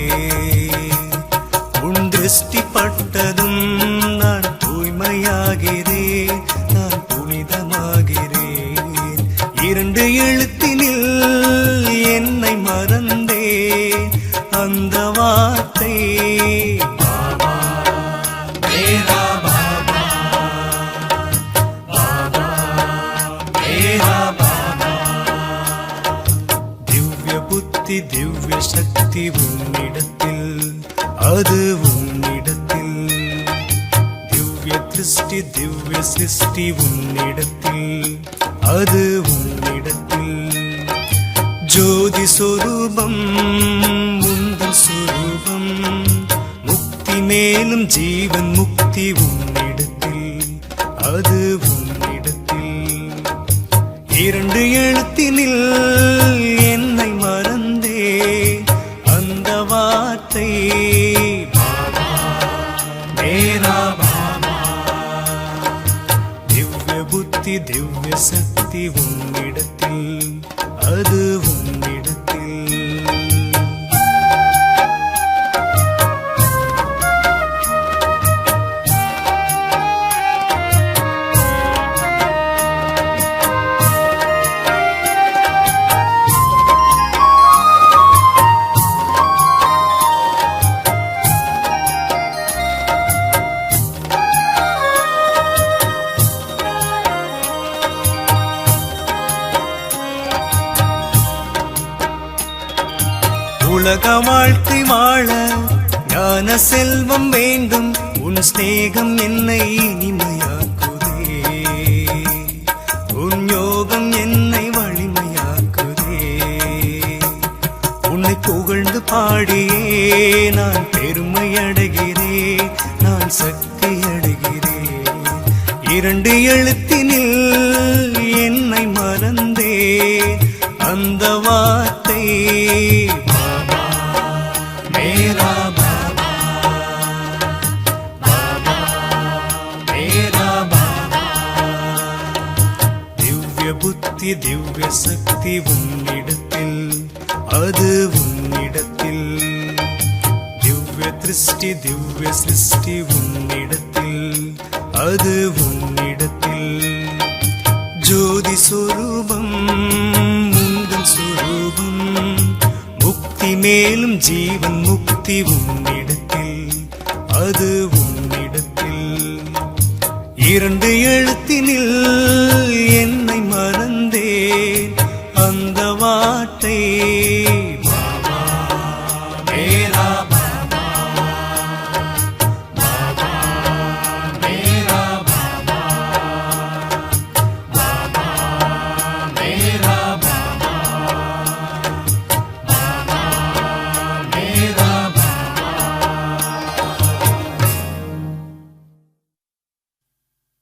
உன் திருஷ்டி பட்டதும் நான் தூய்மையாகிறேன், நான் புனிதமாகிறேன். இரண்டு எழுத்தினில் என்னை மறந்தே அந்த வார்த்தை திவ்ய சக்தி உன்னிடத்தில், அது உன்னிடத்தில். திவ்ய திருஷ்டி திவ்ய சிருஷ்டி உன்னிடத்தில், அது உன்னிடத்தில். ஜோதி சொரூபம் உந்தன் சுரூபம், முக்தி மேலும் ஜீவன் முக்தி உன்னிடத்தில், அது உன்னிடத்தில். இரண்டு எழுத்தினில் என்னை மறந்தே அந்த வார்த்தை பாபா மேரா பாபா. திவ்ய புத்தி திவ்ய சக்தி உன்னிடத்தில், அது உன்னிடத்தில். உலக வாழ்க்கை வாழ ஞான செல்வம் வேண்டும், உன் ஸ்நேகம் என்னை இனிமையாக்குதே, உன் யோகம் என்னை வலிமையாக்குதே. உன்னை புகழ்ந்து பாடியே நான் பெருமை அடைகிறேன், இரண்டு எழுத்தினில் என்னை மறந்தே அந்த வார்த்தை பாபா மேரா பாபா பாபா மேரா பாபா திவ்ய புத்தி திவ்ய சக்தி உன்னிடத்தில் அது உன்னிடத்தில் திவ்ய திருஷ்டி திவ்ய சிருஷ்டி உன்னிடத்தில் அது உன்னிடத்தில் ஜோதி சொரூபம் உந்தன் சொரூபம் முக்தி மேலும் ஜீவன் முக்தி உன்னிடத்தில் அது உன்னிடத்தில் இரண்டு எழுத்தினில் என்னை மறந்தேன்